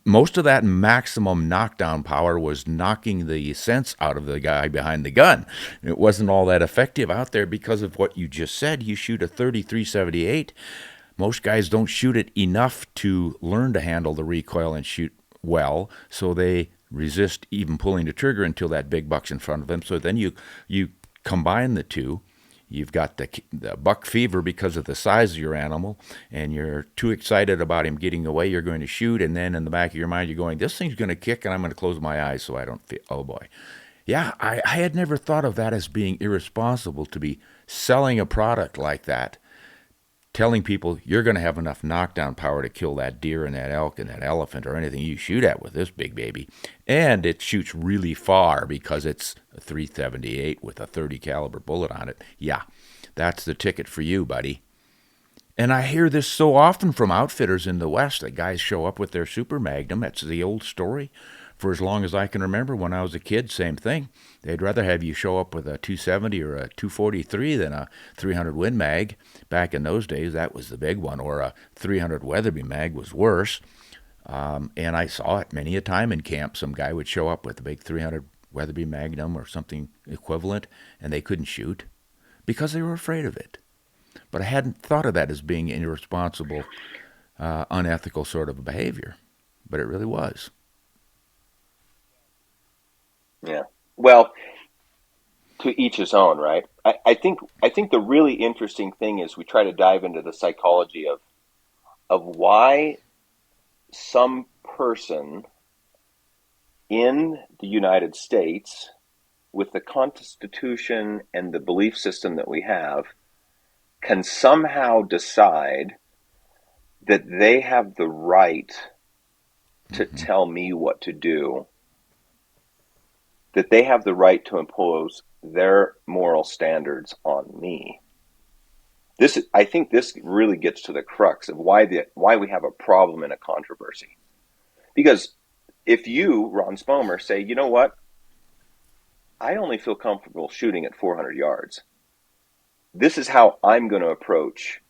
most of that maximum knockdown power was knocking the sense out of the guy behind the gun. It wasn't all that effective out there because of what you just said. You shoot a 3378. Most guys don't shoot it enough to learn to handle the recoil and shoot well, so they resist even pulling the trigger until that big buck's in front of them. So then you combine the two. You've got the buck fever because of the size of your animal, and you're too excited about him getting away. You're going to shoot, and then in the back of your mind, you're going, this thing's going to kick, and I'm going to close my eyes so I don't feel, oh boy. Yeah, I had never thought of that as being irresponsible to be selling a product like that, telling people you're going to have enough knockdown power to kill that deer and that elk and that elephant or anything you shoot at with this big baby. And it shoots really far because it's a 378 with a 30 caliber bullet on it. Yeah, that's the ticket for you, buddy. And I hear this so often from outfitters in the West that guys show up with their Super Magnum. That's the old story. For as long as I can remember, when I was a kid, same thing. They'd rather have you show up with a 270 or a 243 than a 300 Win Mag. Back in those days, that was the big one, or a 300 Weatherby Mag was worse. And I saw it many a time in camp. Some guy would show up with a big 300 Weatherby Magnum or something equivalent, and they couldn't shoot because they were afraid of it. But I hadn't thought of that as being irresponsible, unethical sort of behavior. But it really was. Yeah. Well, to each his own, right? I think the really interesting thing is we try to dive into the psychology of why some person in the United States, with the Constitution and the belief system that we have, can somehow decide that they have the right to tell me what to do, that they have the right to impose their moral standards on me. I think this really gets to the crux of why we have a problem in a controversy. Because if you, Ron Spomer, say, you know what, I only feel comfortable shooting at 400 yards. This is how I'm going to approach,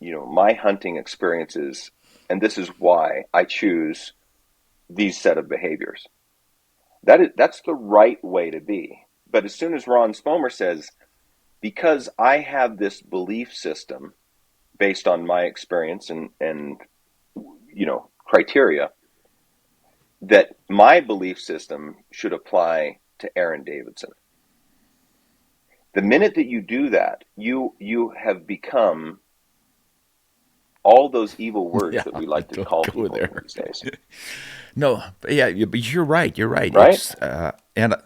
my hunting experiences, and this is why I choose these set of behaviors. That's the right way to be. But as soon as Ron Spomer says, because I have this belief system based on my experience and criteria, that my belief system should apply to Aaron Davidson. The minute that you do that, you have become all those evil words that we like to call people these days. No, yeah, but you're right. You're right. Right? It's, and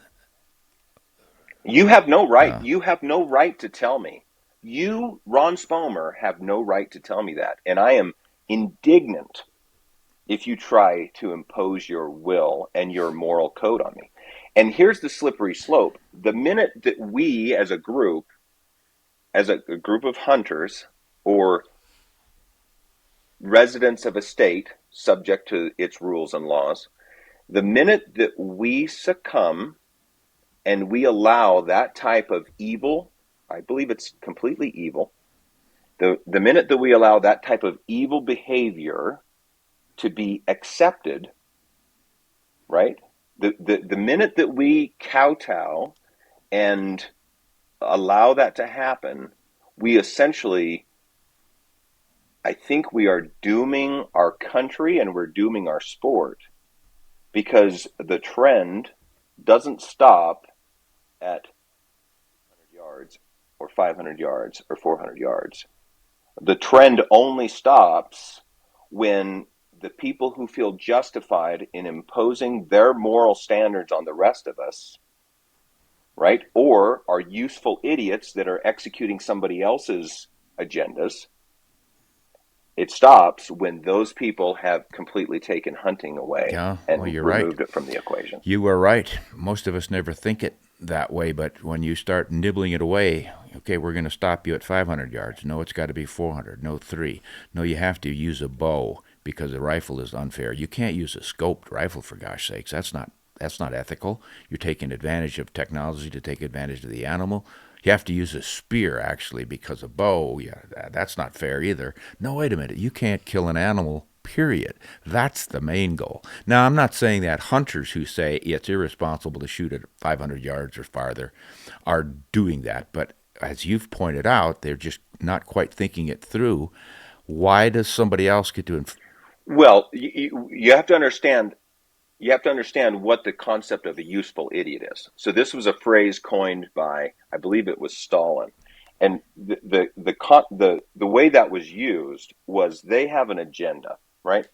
you have no right. You have no right to tell me. You, Ron Spomer, have no right to tell me that. And I am indignant if you try to impose your will and your moral code on me. And here's the slippery slope. The minute that we as a group of hunters or residents of a state subject to its rules and laws, the minute that we succumb and we allow that type of evil, I believe it's completely evil, the minute that we allow that type of evil behavior to be accepted, right? The minute that we kowtow and allow that to happen, we essentially, I think we are dooming our country and we're dooming our sport, because the trend doesn't stop at 100 yards or 500 yards or 400 yards. The trend only stops when the people who feel justified in imposing their moral standards on the rest of us, right, or are useful idiots that are executing somebody else's agendas, it stops when those people have completely taken hunting away and removed it from the equation. You are right. Most of us never think it that way, but when you start nibbling it away, okay, we're going to stop you at 500 yards. No, it's got to be 400. No, 3. No, you have to use a bow because a rifle is unfair. You can't use a scoped rifle, for gosh sakes. That's That's not ethical. You're taking advantage of technology to take advantage of the animal. You have to use a spear, actually, because a bow, yeah, that's not fair either. No, wait a minute. You can't kill an animal, period. That's the main goal. Now, I'm not saying that hunters who say it's irresponsible to shoot at 500 yards or farther are doing that, but as you've pointed out, they're just not quite thinking it through. Why does somebody else get to Well, you have to understand. You have to understand what the concept of a useful idiot is. So this was a phrase coined by, I believe it was Stalin, and the way that was used was they have an agenda, right?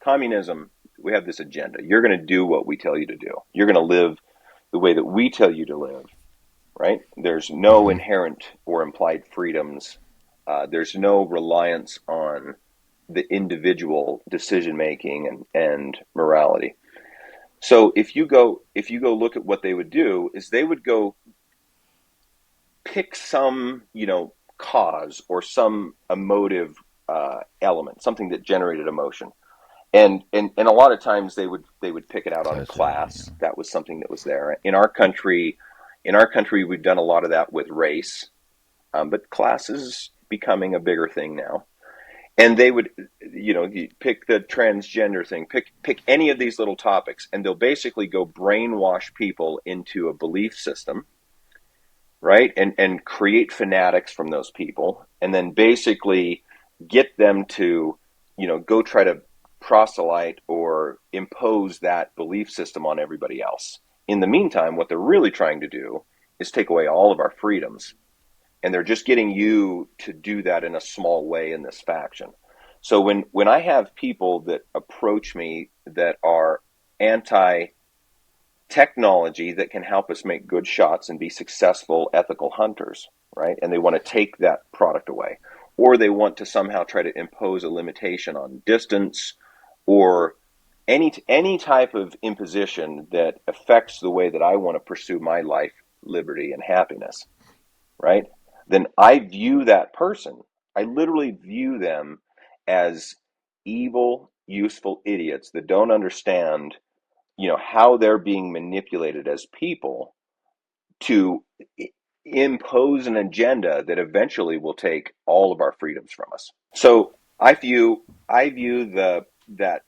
Communism, we have this agenda. You're going to do what we tell you to do. You're going to live the way that we tell you to live, right? There's no Mhm. inherent or implied freedoms. There's no reliance on the individual decision making and morality. So if you go look at what they would do is they would go pick some cause or some emotive element, something that generated emotion, and a lot of times they would pick it out on class A? class. That was something that was there in our country. In our country, we've done a lot of that with race, but class is becoming a bigger thing now. And they would, pick the transgender thing, pick any of these little topics, and they'll basically go brainwash people into a belief system, right? And create fanatics from those people, and then basically get them to, go try to proselyte or impose that belief system on everybody else. In the meantime, what they're really trying to do is take away all of our freedoms, and they're just getting you to do that in a small way in this faction. So when I have people that approach me that are anti technology that can help us make good shots and be successful ethical hunters, right? And they want to take that product away, or they want to somehow try to impose a limitation on distance or any type of imposition that affects the way that I want to pursue my life, liberty, and happiness, right? Then I view that person, I literally view them as evil, useful idiots that don't understand, how they're being manipulated as people to impose an agenda that eventually will take all of our freedoms from us. So I view the that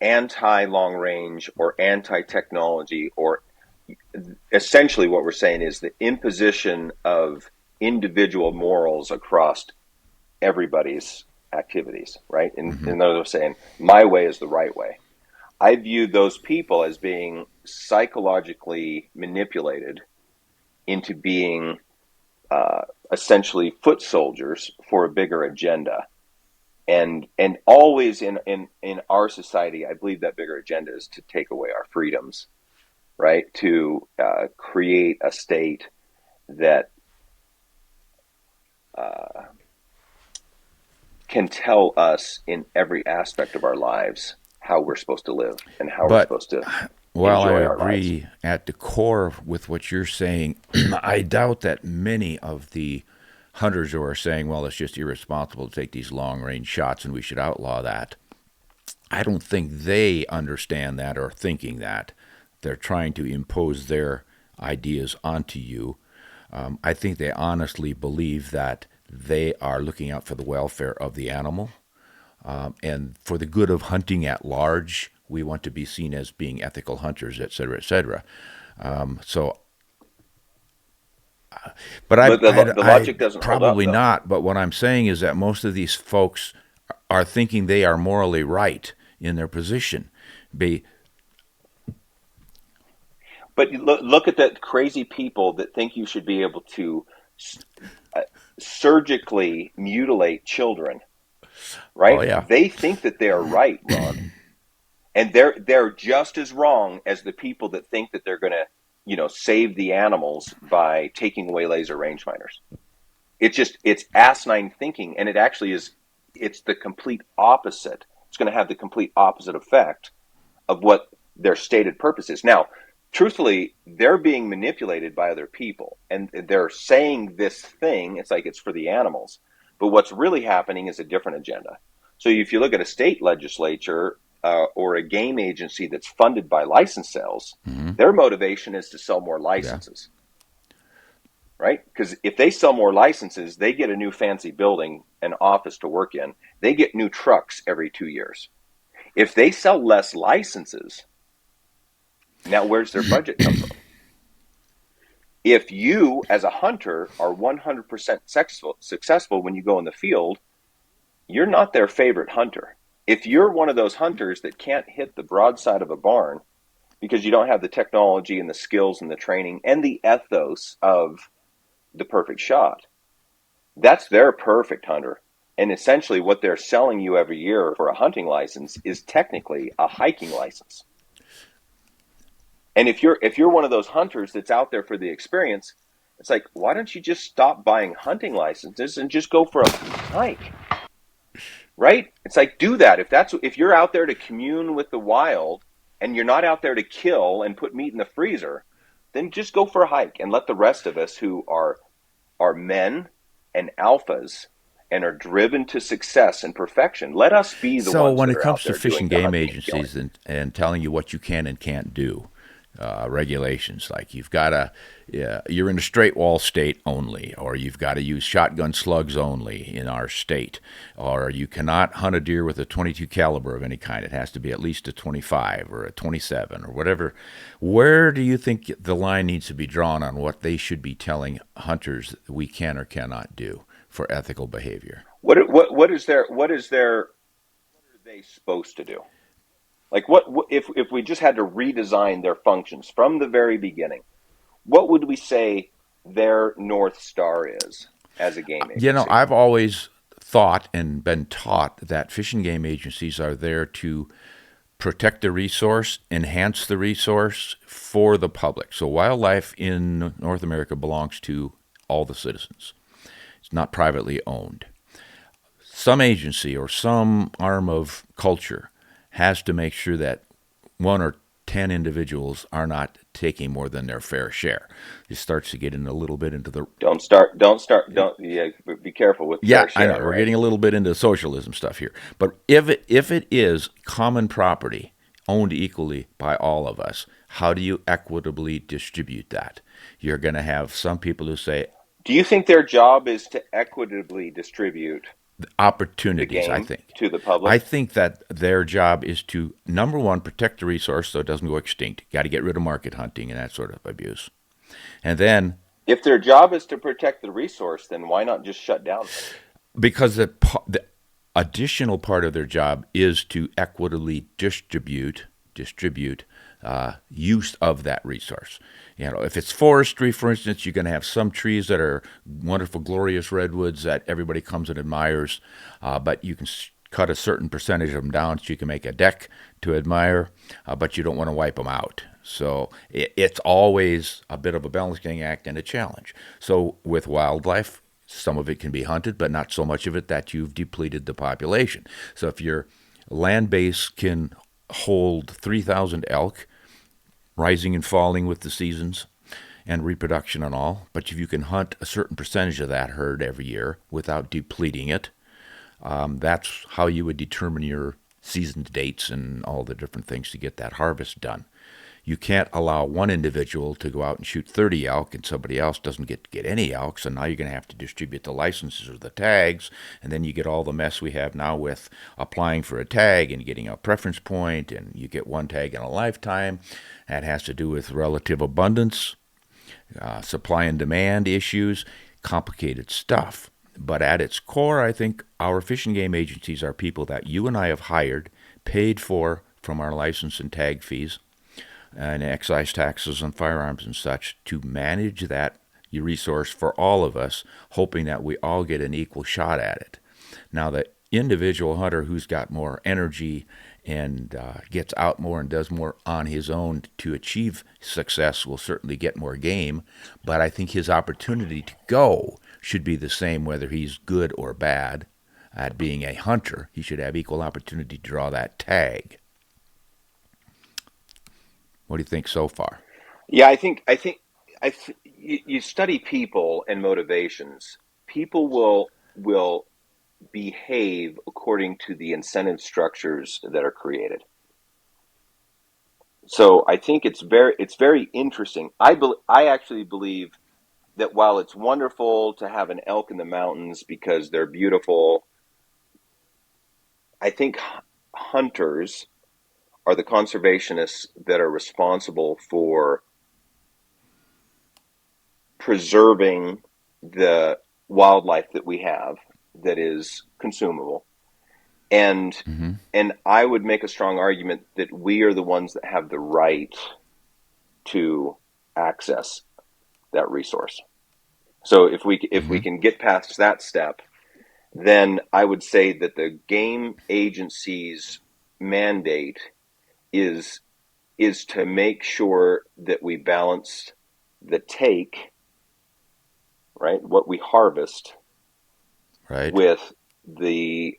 anti long range or anti technology, or essentially what we're saying is the imposition of individual morals across everybody's activities, right? Hmm. In other words, saying my way is the right way. I view those people as being psychologically manipulated into being essentially foot soldiers for a bigger agenda. And always in our society, I believe that bigger agenda is to take away our freedoms, right? To create a state that uh, can tell us in every aspect of our lives how we're supposed to live and how we're But supposed to while I enjoy our lives. agree at the core with what you're saying, I doubt that many of the hunters who are saying, well, it's just irresponsible to take these long range shots and we should outlaw that. I don't think they understand that or thinking that. They're trying to impose their ideas onto you. I think they honestly believe that they are looking out for the welfare of the animal and for the good of hunting at large. We want to be seen as being ethical hunters, et cetera, et cetera. So, but But the I logic doesn't hold up, probably though. not. But what I'm saying is that most of these folks are thinking they are morally right in their position. Be But look at the crazy people that think you should be able to uh, surgically mutilate children, oh right? yeah, They think that they are right, Ron, and they're just as wrong as the people that think that they're going to, save the animals by taking away laser rangefinders. It's asinine thinking, and it actually is. It's the complete opposite. It's going to have the complete opposite effect of what their stated purpose is. Now, truthfully, they're being manipulated by other people, and they're saying this thing. It's like it's for the animals, but what's really happening is a different agenda. So if you look at a state legislature, or a game agency that's funded by license sales, Hmm. their motivation is to sell more Yeah. licenses, right? Because if they sell more licenses, they get a new fancy building, an office to work in. They get new trucks every 2 years. If they sell less licenses, now where's their budget come from? If you, as a hunter, are 100% successful when you go in the field, you're not their favorite hunter. If you're one of those hunters that can't hit the broadside of a barn because you don't have the technology and the skills and the training and the ethos of the perfect shot, that's their perfect hunter. And essentially, what they're selling you every year for a hunting license is technically a hiking license. And if you're one of those hunters that's out there for the experience, it's like, why don't you just stop buying hunting licenses and just go for a hike? Right? It's like, do that. If you're out there to commune with the wild and you're not out there to kill and put meat in the freezer, then just go for a hike and let the rest of us who are men and alphas and are driven to success and perfection, let us be the So ones when that it are out comes to there fish doing and the game hunting and killing. agencies and telling you what you can and can't do, regulations like you've got to, you're in a straight wall state only, or you've got to use shotgun slugs only in our state, or you cannot hunt a deer with a 22 caliber of any kind. It has to be at least a 25 or a 27 or whatever. Where do you think the line needs to be drawn on what they should be telling hunters we can or cannot do for ethical behavior? What are they supposed to do? Like what if we just had to redesign their functions from the very beginning? What would we say their North Star is as a game agency? I've always thought and been taught that fish and game agencies are there to protect the resource, enhance the resource for the public. So wildlife in North America belongs to all the citizens. It's not privately owned. Some agency or some arm of culture has to make sure that one or 10 individuals are not taking more than their fair share. It starts to get in a little bit into the. Don't, be careful with Yeah, fair I know. share, We're right? getting a little bit into socialism stuff here. But if it is common property owned equally by all of us, how do you equitably distribute that? You're going to have some people who say Do you think their job is to equitably distribute the opportunities, I game think. to the I public? think that their job is to, number one, protect the resource so it doesn't go extinct. Got to get rid of market hunting and that sort of abuse. And then, If their job is to protect the resource, then why not just shut down hunting? because the additional part of their job is to equitably distribute use of that resource. If it's forestry, for instance, you're going to have some trees that are wonderful, glorious redwoods that everybody comes and admires, but you can cut a certain percentage of them down so you can make a deck to admire, but you don't want to wipe them out. So it's always a bit of a balancing act and a challenge. So with wildlife, some of it can be hunted, but not so much of it that you've depleted the population. So if your land base can hold 3,000 elk, rising and falling with the seasons and reproduction and all, but if you can hunt a certain percentage of that herd every year without depleting it, that's how you would determine your season dates and all the different things to get that harvest done. You can't allow one individual to go out and shoot 30 elk and somebody else doesn't get any elk, so now you're going to have to distribute the licenses or the tags, and then you get all the mess we have now with applying for a tag and getting a preference point, and you get one tag in a lifetime. That has to do with relative abundance, supply and demand issues, complicated stuff. But at its core, I think our fish and game agencies are people that you and I have hired, paid for from our license and tag fees, and excise taxes on firearms and such to manage that resource for all of us, hoping that we all get an equal shot at it. Now, the individual hunter who's got more energy and gets out more and does more on his own to achieve success will certainly get more game, but I think his opportunity to go should be the same whether he's good or bad at being a hunter. He should have equal opportunity to draw that tag. What do you think so far? Yeah, you study people and motivations. People will behave according to the incentive structures that are created. So I think it's very interesting. I actually believe that while it's wonderful to have an elk in the mountains because they're beautiful, I think hunters are the conservationists that are responsible for preserving the wildlife that we have that is consumable. And Hmm. and I would make a strong argument that we are the ones that have the right to access that resource. So if we Hmm. can get past that step, then I would say that the game agency's mandate is is to make sure that we balance the take, right, what we harvest, Right. with the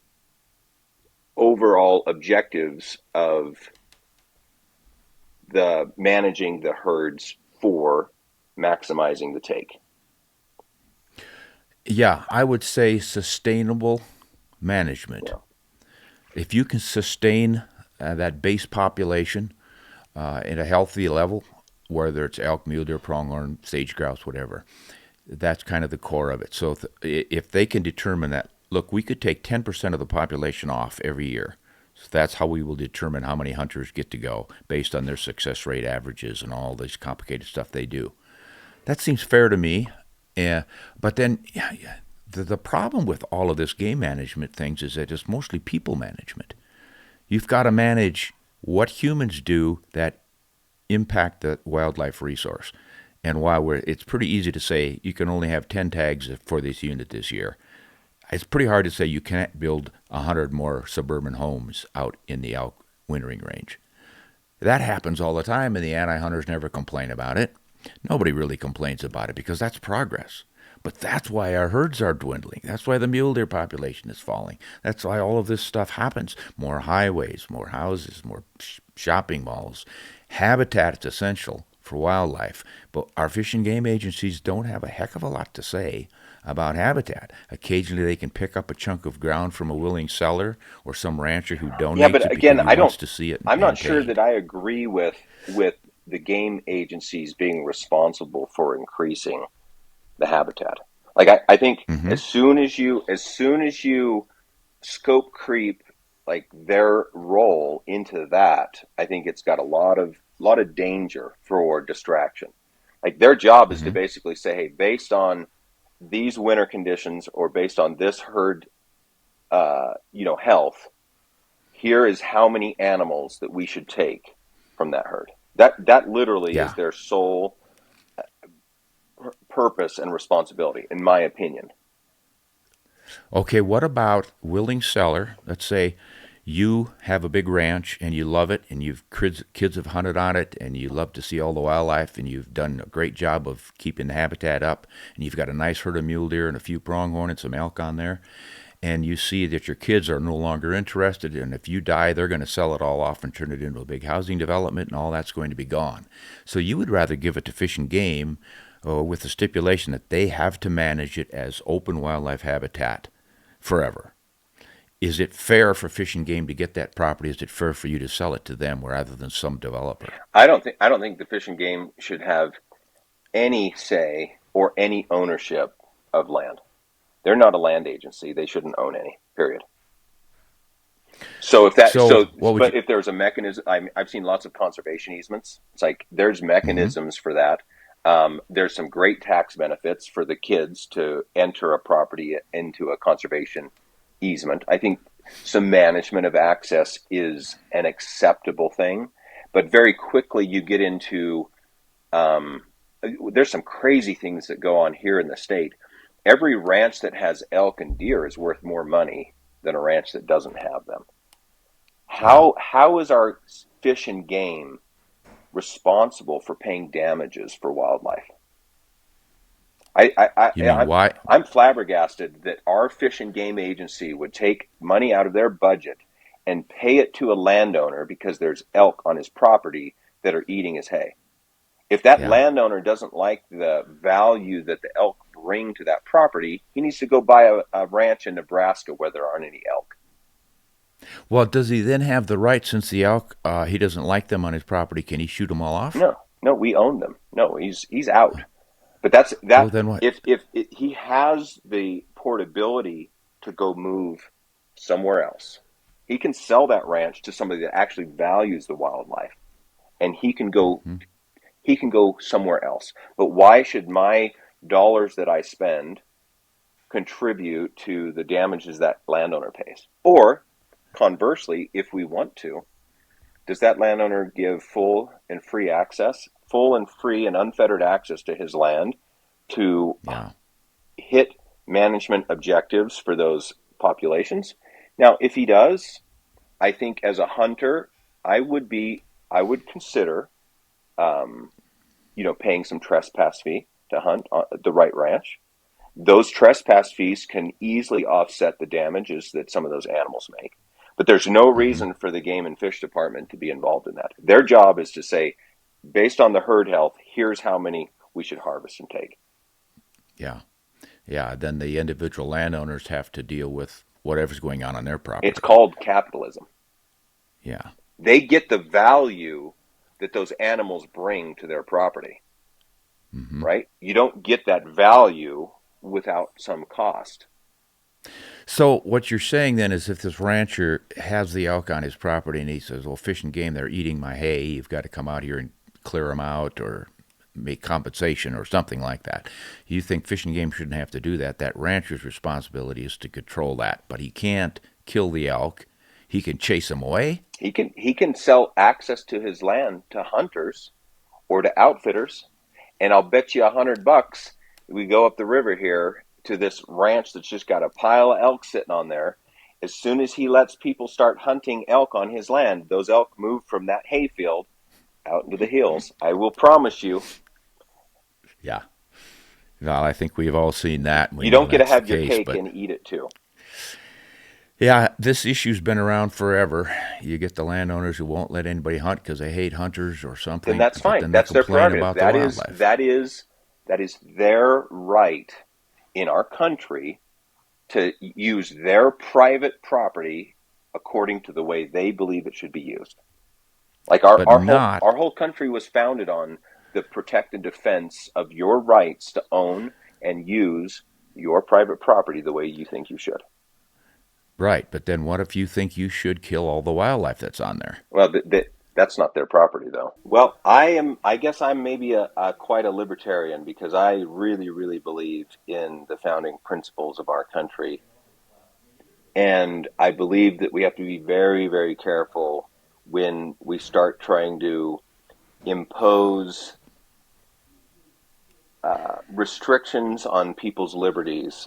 overall objectives of the managing the herds for maximizing the take. Yeah, I would say sustainable management. Yeah. If you can sustain that base population at a healthy level, whether it's elk, mule deer, pronghorn, sage grouse, whatever, that's kind of the core of it. So if they can determine that, look, we could take 10% of the population off every year. So that's how we will determine how many hunters get to go based on their success rate averages and all this complicated stuff they do. That seems fair to me. Yeah, but then yeah, yeah, the problem with all of this game management things is that it's mostly people management. You've got to manage what humans do that impact the wildlife resource. And while it's pretty easy to say you can only have 10 tags for this unit this year, it's pretty hard to say you can't build 100 more suburban homes out in the elk wintering range. That happens all the time, and the anti-hunters never complain about it. Nobody really complains about it because that's progress. But that's why our herds are dwindling. That's why the mule deer population is falling. That's why all of this stuff happens. More highways, more houses, more shopping malls. Habitat is essential for wildlife, but our fish and game agencies don't have a heck of a lot to say about habitat. Occasionally they can pick up a chunk of ground from a willing seller or some rancher who Yeah, donates but it because again, he wants to see it I'm not and sure paid. that I agree with the game agencies being responsible for increasing the habitat. Like I think Mm-hmm. as soon as you scope creep like their role into that, I think it's got a lot of danger for distraction. Like their job is to Mm-hmm. basically say, hey, based on these winter conditions or based on this herd, health, here is how many animals that we should take from that herd. That literally is Yeah. their sole purpose and responsibility, in my opinion. Okay, what about willing seller? Let's say you have a big ranch and you love it and you've kids have hunted on it and you love to see all the wildlife and you've done a great job of keeping the habitat up and you've got a nice herd of mule deer and a few pronghorn and some elk on there and you see that your kids are no longer interested and if you die they're going to sell it all off and turn it into a big housing development and all that's going to be gone. So you would rather give it to Fish and Game with the stipulation that they have to manage it as open wildlife habitat forever. Is it fair for Fish and Game to get that property? Is it fair for you to sell it to them rather than some developer? I don't think the Fish and Game should have any say or any ownership of land. They're not a land agency. They shouldn't own any. Period. So if that So so what would but you? if there's a mechanism, I've seen lots of conservation easements. It's like there's Mm-hmm. mechanisms for that. There's some great tax benefits for the kids to enter a property into a conservation easement. I think some management of access is an acceptable thing, but very quickly you get into um, there's some crazy things that go on here in the state. Every ranch that has elk and deer is worth more money than a ranch that doesn't have them. Yeah. How is our Fish and Game responsible for paying damages for wildlife? I, I, You I mean I'm why? I'm flabbergasted that our Fish and Game agency would take money out of their budget and pay it to a landowner because there's elk on his property that are eating his hay. If that Yeah. landowner doesn't like the value that the elk bring to that property, he needs to go buy a ranch in Nebraska where there aren't any elk. Well, does he then have the right, since the elk, he doesn't like them on his property, can he shoot them all off? No, we own them. No, he's out. But that's Well, that. then what? If he has the portability to go move somewhere else, he can sell that ranch to somebody that actually values the wildlife, and he can go somewhere else. But why should my dollars that I spend contribute to the damages that landowner pays? Or conversely, if we want to, does that landowner give full and free and unfettered access to his land to Yeah. hit management objectives for those populations? Now, if he does, I think as a hunter, I would consider, paying some trespass fee to hunt on the right ranch. Those trespass fees can easily offset the damages that some of those animals make. But there's no reason for the Game and Fish Department to be involved in that. Their job is to say, based on the herd health, here's how many we should harvest and take. Yeah. Yeah. Then the individual landowners have to deal with whatever's going on their property. It's called capitalism. Yeah. They get the value that those animals bring to their property, right? You don't get that value without some cost. So what you're saying then is if this rancher has the elk on his property and he says, well, Fish and Game, they're eating my hay, you've got to come out here and clear them out or make compensation or something like that. You think Fish and Game shouldn't have to do that. That rancher's responsibility is to control that. But he can't kill the elk. He can chase them away. He can sell access to his land to hunters or to outfitters. And I'll bet you $100 we go up the river here to this ranch that's just got a pile of elk sitting on there. As soon as he lets people start hunting elk on his land, those elk move from that hayfield out into the hills. I will promise you. Yeah. Well, I think we've all seen that. You don't get to have your cake and eat it too. Yeah, this issue's been around forever. You get the landowners who won't let anybody hunt because they hate hunters or something. And that's fine. That's their prerogative. That is their right in our country to use their private property according to the way they believe it should be used. Like our whole country was founded on the protect and defense of your rights to own and use your private property the way you think you should. Right, but then what if you think you should kill all the wildlife that's on there? Well, that's not their property, though. Well, I guess I'm maybe quite a libertarian because I really, really believe in the founding principles of our country. And I believe that we have to be very, very careful when we start trying to impose restrictions on people's liberties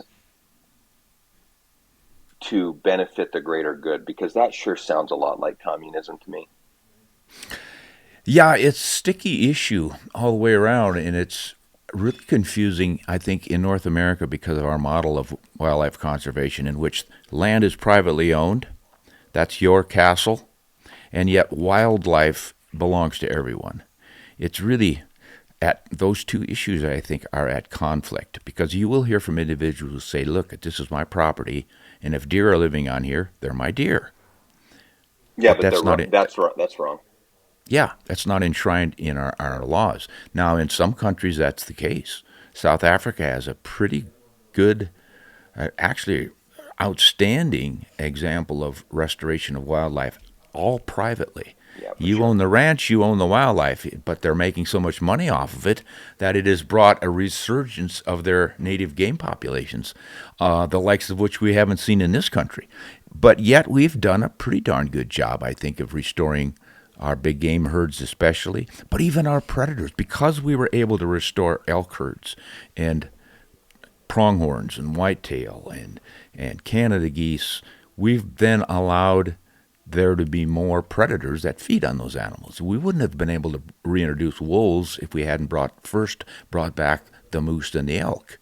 to benefit the greater good, because that sure sounds a lot like communism to me. Yeah, it's a sticky issue all the way around, and it's really confusing, I think, in North America because of our model of wildlife conservation in which land is privately owned. That's your castle, and yet wildlife belongs to everyone. It's really at those two issues, I think, are at conflict, because you will hear from individuals who say, look, this is my property, and if deer are living on here, they're my deer. Yeah, but that's wrong. Yeah, that's not enshrined in our laws. Now, in some countries, that's the case. South Africa has a pretty good, actually outstanding example of restoration of wildlife, all privately. Yeah, you own the ranch, you own the wildlife, but they're making so much money off of it that it has brought a resurgence of their native game populations, the likes of which we haven't seen in this country. But yet we've done a pretty darn good job, I think, of restoring our big game herds especially, but even our predators, because we were able to restore elk herds and pronghorns and whitetail and Canada geese. We've then allowed there to be more predators that feed on those animals. We wouldn't have been able to reintroduce wolves if we hadn't first brought back the moose and the elk.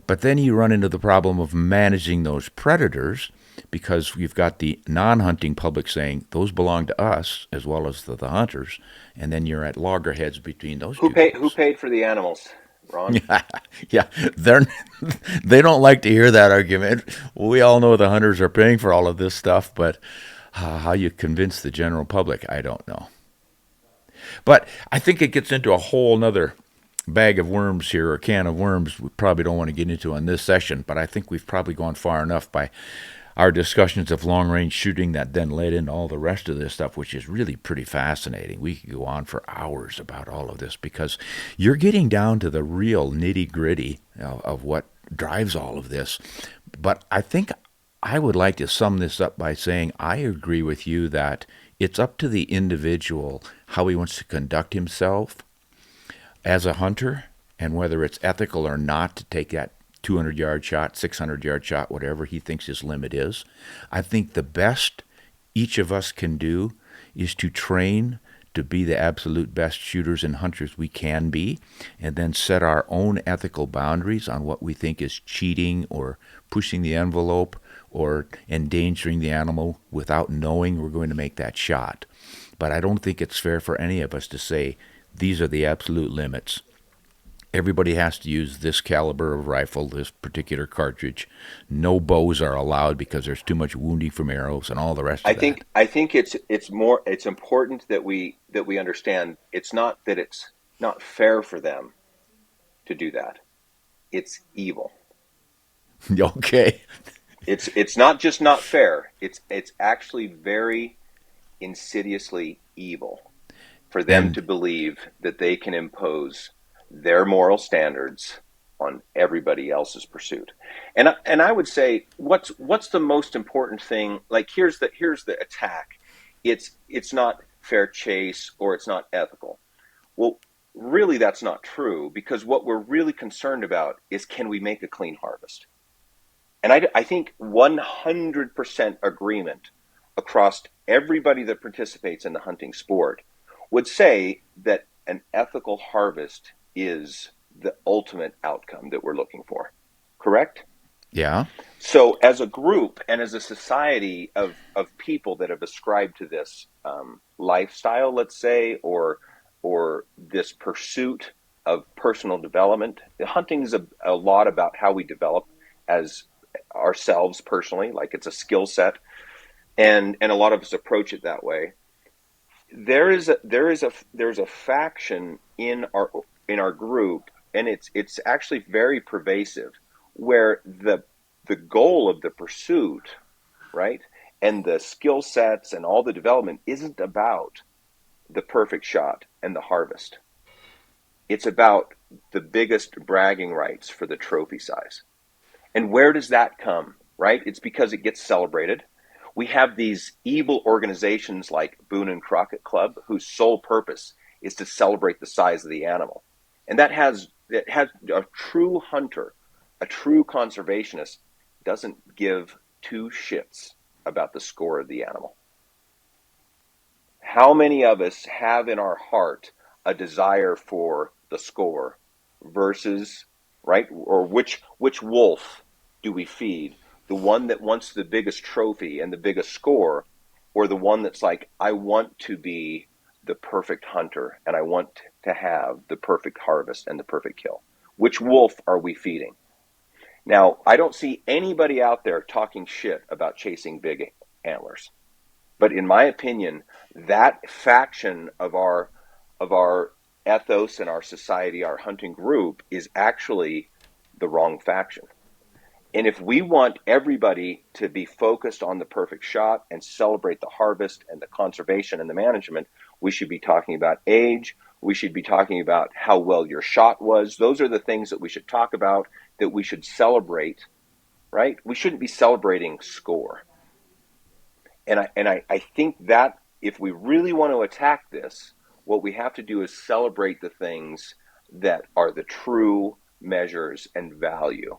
But then you run into the problem of managing those predators, because you've got the non-hunting public saying those belong to us as well as the hunters, and then you're at loggerheads between those two. Who paid for the animals? Ron? Yeah, they're they don't like to hear that argument. We all know the hunters are paying for all of this stuff, but how you convince the general public, I don't know. But I think it gets into a whole nother bag of worms here, or can of worms we probably don't want to get into on this session, but I think we've probably gone far enough by our discussions of long range shooting that then led into all the rest of this stuff, which is really pretty fascinating. We could go on for hours about all of this because you're getting down to the real nitty gritty of what drives all of this. But I think I would like to sum this up by saying I agree with you that it's up to the individual how he wants to conduct himself as a hunter, and whether it's ethical or not to take that 200-yard shot, 600-yard shot, whatever he thinks his limit is. I think the best each of us can do is to train to be the absolute best shooters and hunters we can be, and then set our own ethical boundaries on what we think is cheating or pushing the envelope or endangering the animal without knowing we're going to make that shot. But I don't think it's fair for any of us to say, these are the absolute limits. Everybody has to use this caliber of rifle, this particular cartridge. No bows are allowed because there's too much wounding from arrows and all the rest of that. I think it's important that we understand it's not that it's not fair for them to do that. It's evil. Okay. It's not just not fair. It's actually very insidiously evil for them And to believe that they can impose their moral standards on everybody else's pursuit. And I would say what's the most important thing? Like here's the attack. It's not fair chase or it's not ethical. Well, really that's not true, because what we're really concerned about is, can we make a clean harvest? And I think 100% agreement across everybody that participates in the hunting sport would say that an ethical harvest is the ultimate outcome that we're looking for. Correct? yeah, So, as a group and as a society of people that have ascribed to this lifestyle, let's say, or this pursuit of personal development, hunting is a lot about how we develop as ourselves personally, like it's a skill set, and a lot of us approach it that way. There's a faction in our group, and it's actually very pervasive, where the goal of the pursuit, right, and the skill sets and all the development isn't about the perfect shot and the harvest. It's about the biggest bragging rights for the trophy size. And where does that come, right? It's because it gets celebrated. We have these evil organizations like Boone and Crockett Club, whose sole purpose is to celebrate the size of the animal. And it has a true hunter, a true conservationist doesn't give two shits about the score of the animal. How many of us have in our heart a desire for the score versus, right? Or which wolf do we feed? The one that wants the biggest trophy and the biggest score, or the one that's like, I want to be the perfect hunter and I want to have the perfect harvest and the perfect kill? Which wolf are we feeding? Now, I don't see anybody out there talking shit about chasing big antlers. But in my opinion, that faction of our ethos and our society, our hunting group, is actually the wrong faction. And if we want everybody to be focused on the perfect shot and celebrate the harvest and the conservation and the management, we should be talking about age. We should be talking about how well your shot was. Those are the things that we should talk about, that we should celebrate, right? We shouldn't be celebrating score. And I think that if we really want to attack this, what we have to do is celebrate the things that are the true measures and value.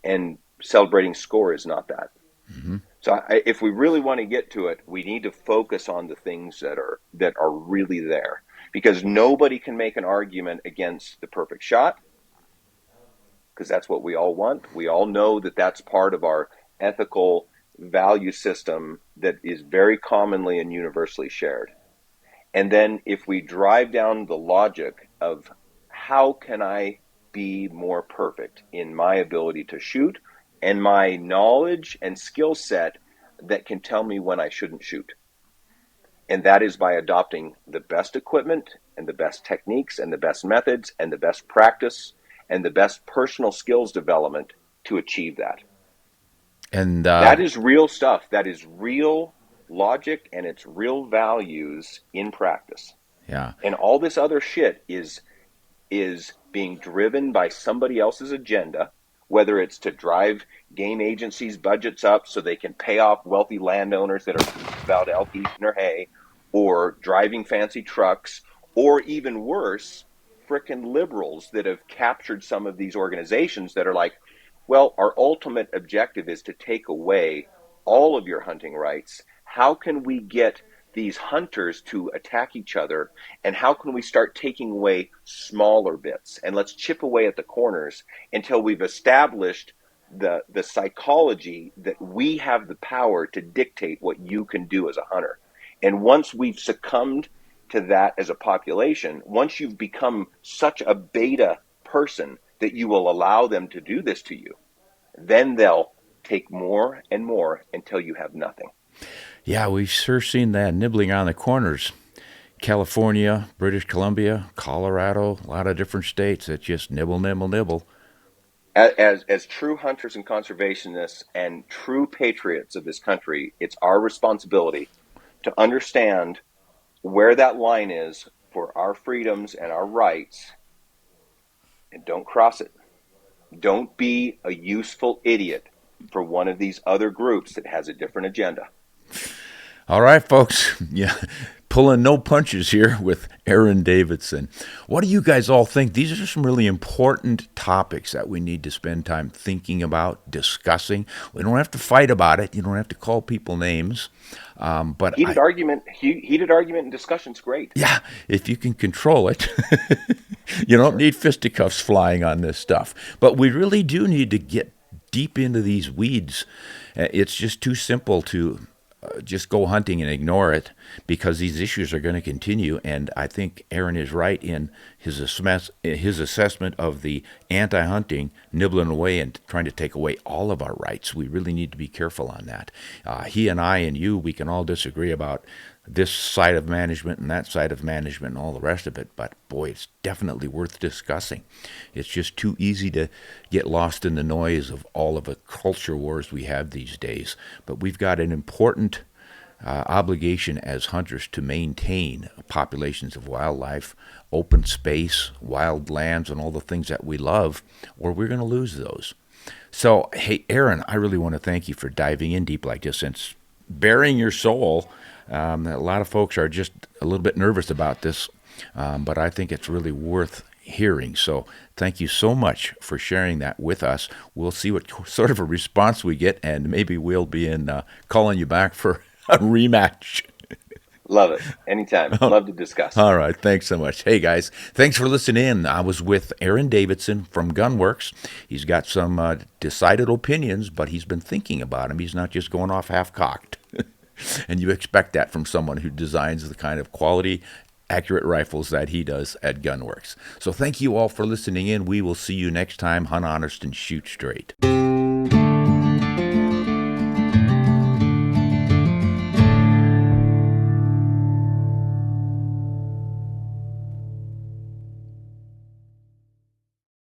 And celebrating score is not that. mm-hmm. So if we really want to get to it, we need to focus on the things that are really there, because nobody can make an argument against the perfect shot, because that's what we all want. We all know that that's part of our ethical value system that is very commonly and universally shared. And then if we drive down the logic of how can I be more perfect in my ability to shoot and my knowledge and skill set that can tell me when I shouldn't shoot. And that is by adopting the best equipment and the best techniques and the best methods and the best practice and the best personal skills development to achieve that. And that is real stuff. That is real logic, and it's real values in practice. yeah, And all this other shit is being driven by somebody else's agenda, whether it's to drive game agencies' budgets up so they can pay off wealthy landowners that are about elk eating their hay, or driving fancy trucks, or even worse, frickin' liberals that have captured some of these organizations that are like, well, our ultimate objective is to take away all of your hunting rights. How can we get these hunters to attack each other, and how can we start taking away smaller bits, and let's chip away at the corners until we've established the psychology that we have the power to dictate what you can do as a hunter. And once we've succumbed to that as a population, once you've become such a beta person that you will allow them to do this to you, then they'll take more and more until you have nothing. yeah, we've sure seen that nibbling on the corners. California, British Columbia, Colorado, a lot of different states that just nibble, nibble, nibble. As true hunters and conservationists and true patriots of this country, it's our responsibility to understand where that line is for our freedoms and our rights, and don't cross it. Don't be a useful idiot for one of these other groups that has a different agenda. All right, folks. Yeah, pulling no punches here with Aaron Davidson. What do you guys all think? These are some really important topics that we need to spend time thinking about, discussing. We don't have to fight about it. You don't have to call people names. But heated argument and discussion's great. Yeah, if you can control it. You don't need fisticuffs flying on this stuff. But we really do need to get deep into these weeds. It's just too simple to just go hunting and ignore it, because these issues are going to continue. And I think Aaron is right in his assessment of the anti-hunting nibbling away and trying to take away all of our rights. We really need to be careful on that. He and I and you, we can all disagree about this side of management and that side of management and all the rest of it, but boy, it's definitely worth discussing. It's just too easy to get lost in the noise of all of the culture wars we have these days. But we've got an important obligation as hunters to maintain populations of wildlife, open space, wild lands, and all the things that we love, or we're going to lose those. So, hey, Aaron, I really want to thank you for diving in deep like this and bearing your soul. A lot of folks are just a little bit nervous about this, but I think it's really worth hearing. So thank you so much for sharing that with us. We'll see what sort of a response we get, and maybe we'll be calling you back for a rematch. Love it. Anytime. Love to discuss. All right. Thanks so much. Hey, guys. Thanks for listening in. I was with Aaron Davidson from Gunworks. He's got some decided opinions, but he's been thinking about them. He's not just going off half-cocked. And you expect that from someone who designs the kind of quality, accurate rifles that he does at Gunworks. So thank you all for listening in. We will see you next time. Hunt honest and shoot straight.